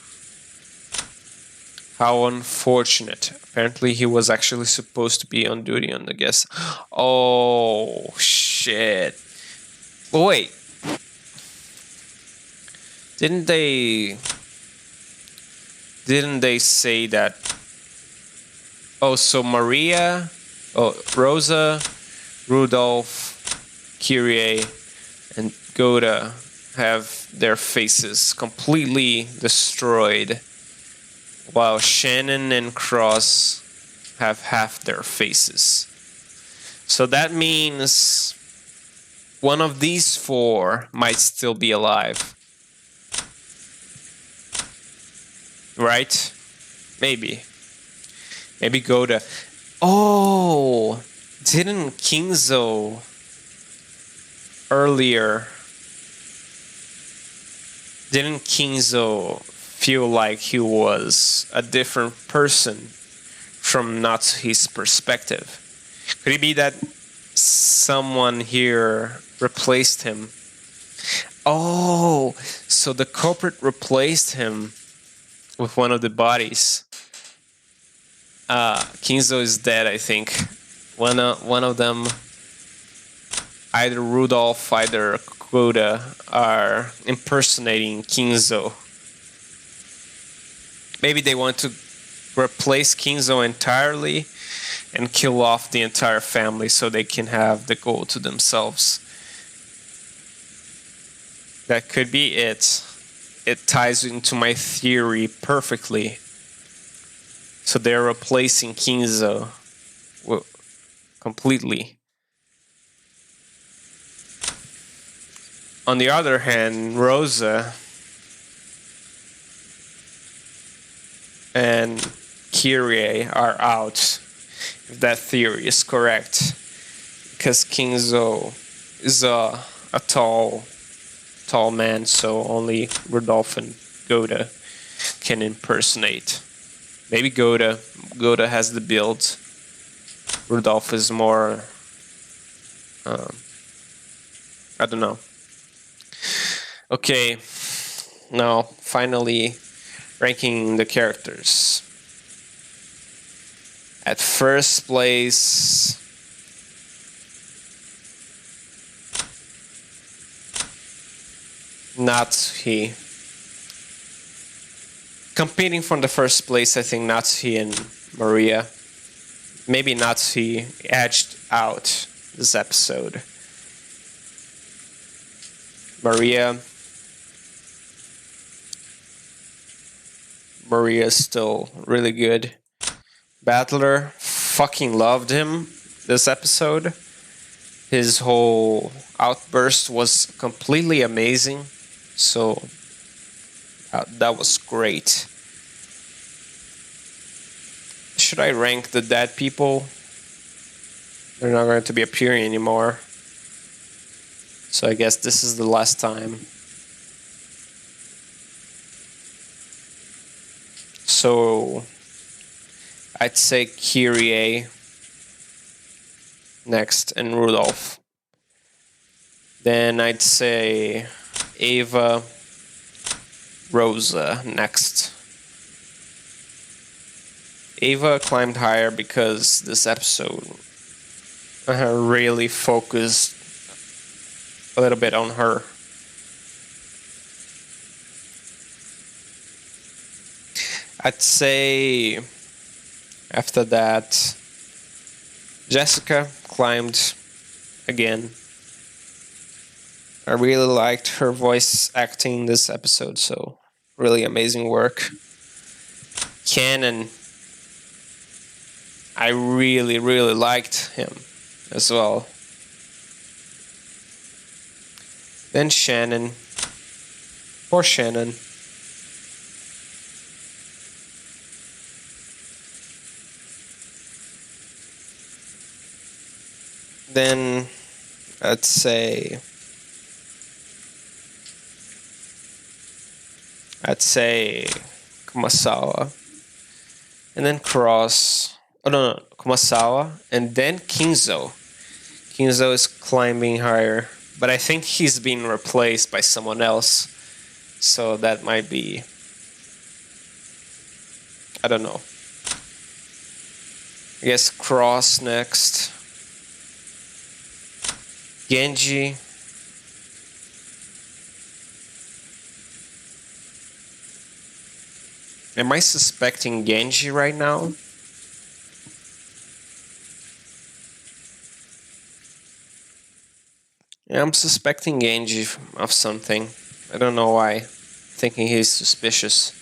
How unfortunate. Apparently he was actually supposed to be on duty on the guest. Oh, shit. But wait. Didn't they say that? Oh, so Maria, Rosa, Rudolf, Kyrie, and Goda have their faces completely destroyed, while Shannon and Cross have half their faces. So that means one of these four might still be alive. Right? Maybe. Maybe Goda. Oh! Didn't Kinzo earlier... Didn't Kinzo feel like he was a different person from Natsuhi's perspective? Could it be that someone here replaced him? Oh! So the culprit replaced him with one of the bodies. Kinzo is dead, I think. One of them, either Rudolf, either Goda, are impersonating Kinzo. Maybe they want to replace Kinzo entirely and kill off the entire family so they can have the gold to themselves. That could be it. It ties into my theory perfectly. So they're replacing Kinzo completely. On the other hand, Rosa and Kyrie are out, if that theory is correct. Because Kinzo is a tall man, so only Rudolf and Goda can impersonate. Maybe Goda has the build. Rudolf is more... I don't know. Okay, now finally ranking the characters. At first place... Natsuhi. Competing for the first place, I think Natsuhi and Maria. Maybe Natsuhi edged out this episode. Maria's still really good. Battler, fucking loved him this episode. His whole outburst was completely amazing. So that was great. Should I rank the dead people? They're not going to be appearing anymore. So I guess this is the last time. So I'd say Kyrie next and Rudolf. Then I'd say Ava, Rosa next. Ava climbed higher because this episode really focused a little bit on her. I'd say after that, Jessica climbed again. I really liked her voice acting this episode, so really amazing work. Canon, I really liked him as well. Then Shannon. Poor Shannon. Then I'd say Kumasawa, and then Cross. Oh no, Kumasawa, and then Kinzo. Kinzo is climbing higher, but I think he's being replaced by someone else, so that might be, I don't know. I guess Cross next. Genji. Am I suspecting Genji right now? Yeah, I'm suspecting Genji of something. I don't know why. Thinking he's suspicious.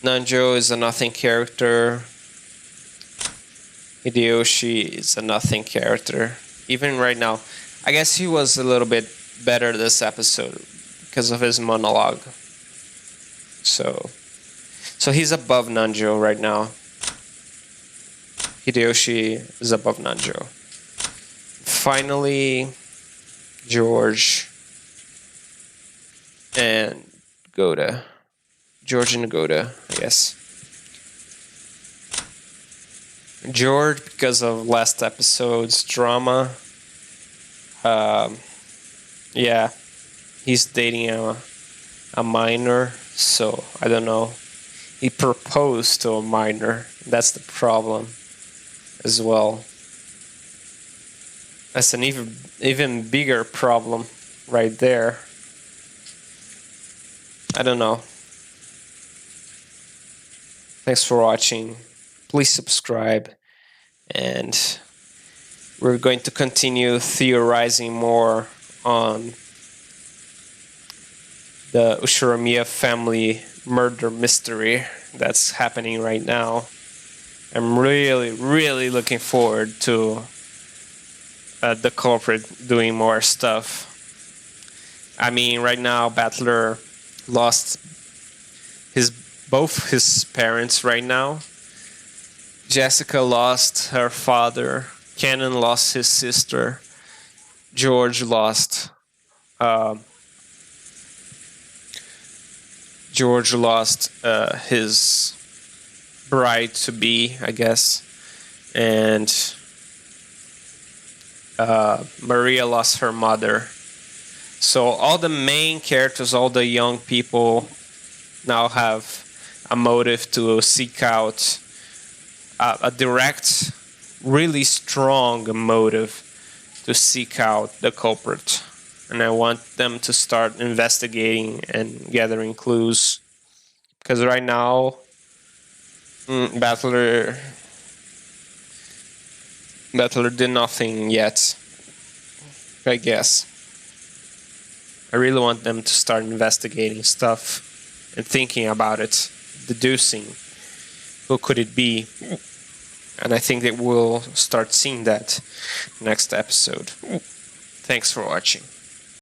Nanjo is a nothing character. Hideyoshi is a nothing character. Even right now. I guess he was a little bit better this episode because of his monologue. So he's above Nanjo right now. Hideyoshi is above Nanjo. Finally, George and Goda. George and Goda, I guess. George, because of last episode's drama. Yeah, he's dating a minor, so I don't know. He proposed to a minor. That's the problem as well. That's an even bigger problem right there. I don't know. Thanks for watching. Please subscribe, and we're going to continue theorizing more on the Ushiromiya family murder mystery that's happening right now. I'm really looking forward to the culprit doing more stuff. I mean, right now Battler lost both his parents right now. Jessica lost her father. Cannon lost his sister. George lost his bride to be, I guess, and Maria lost her mother. So all the main characters, all the young people, now have a motive to seek out a direct, really strong motive to seek out the culprit. And I want them to start investigating and gathering clues. Because right now, Battler did nothing yet, I guess. I really want them to start investigating stuff and thinking about it, deducing who could it be. And I think that we'll start seeing that next episode. Thanks for watching.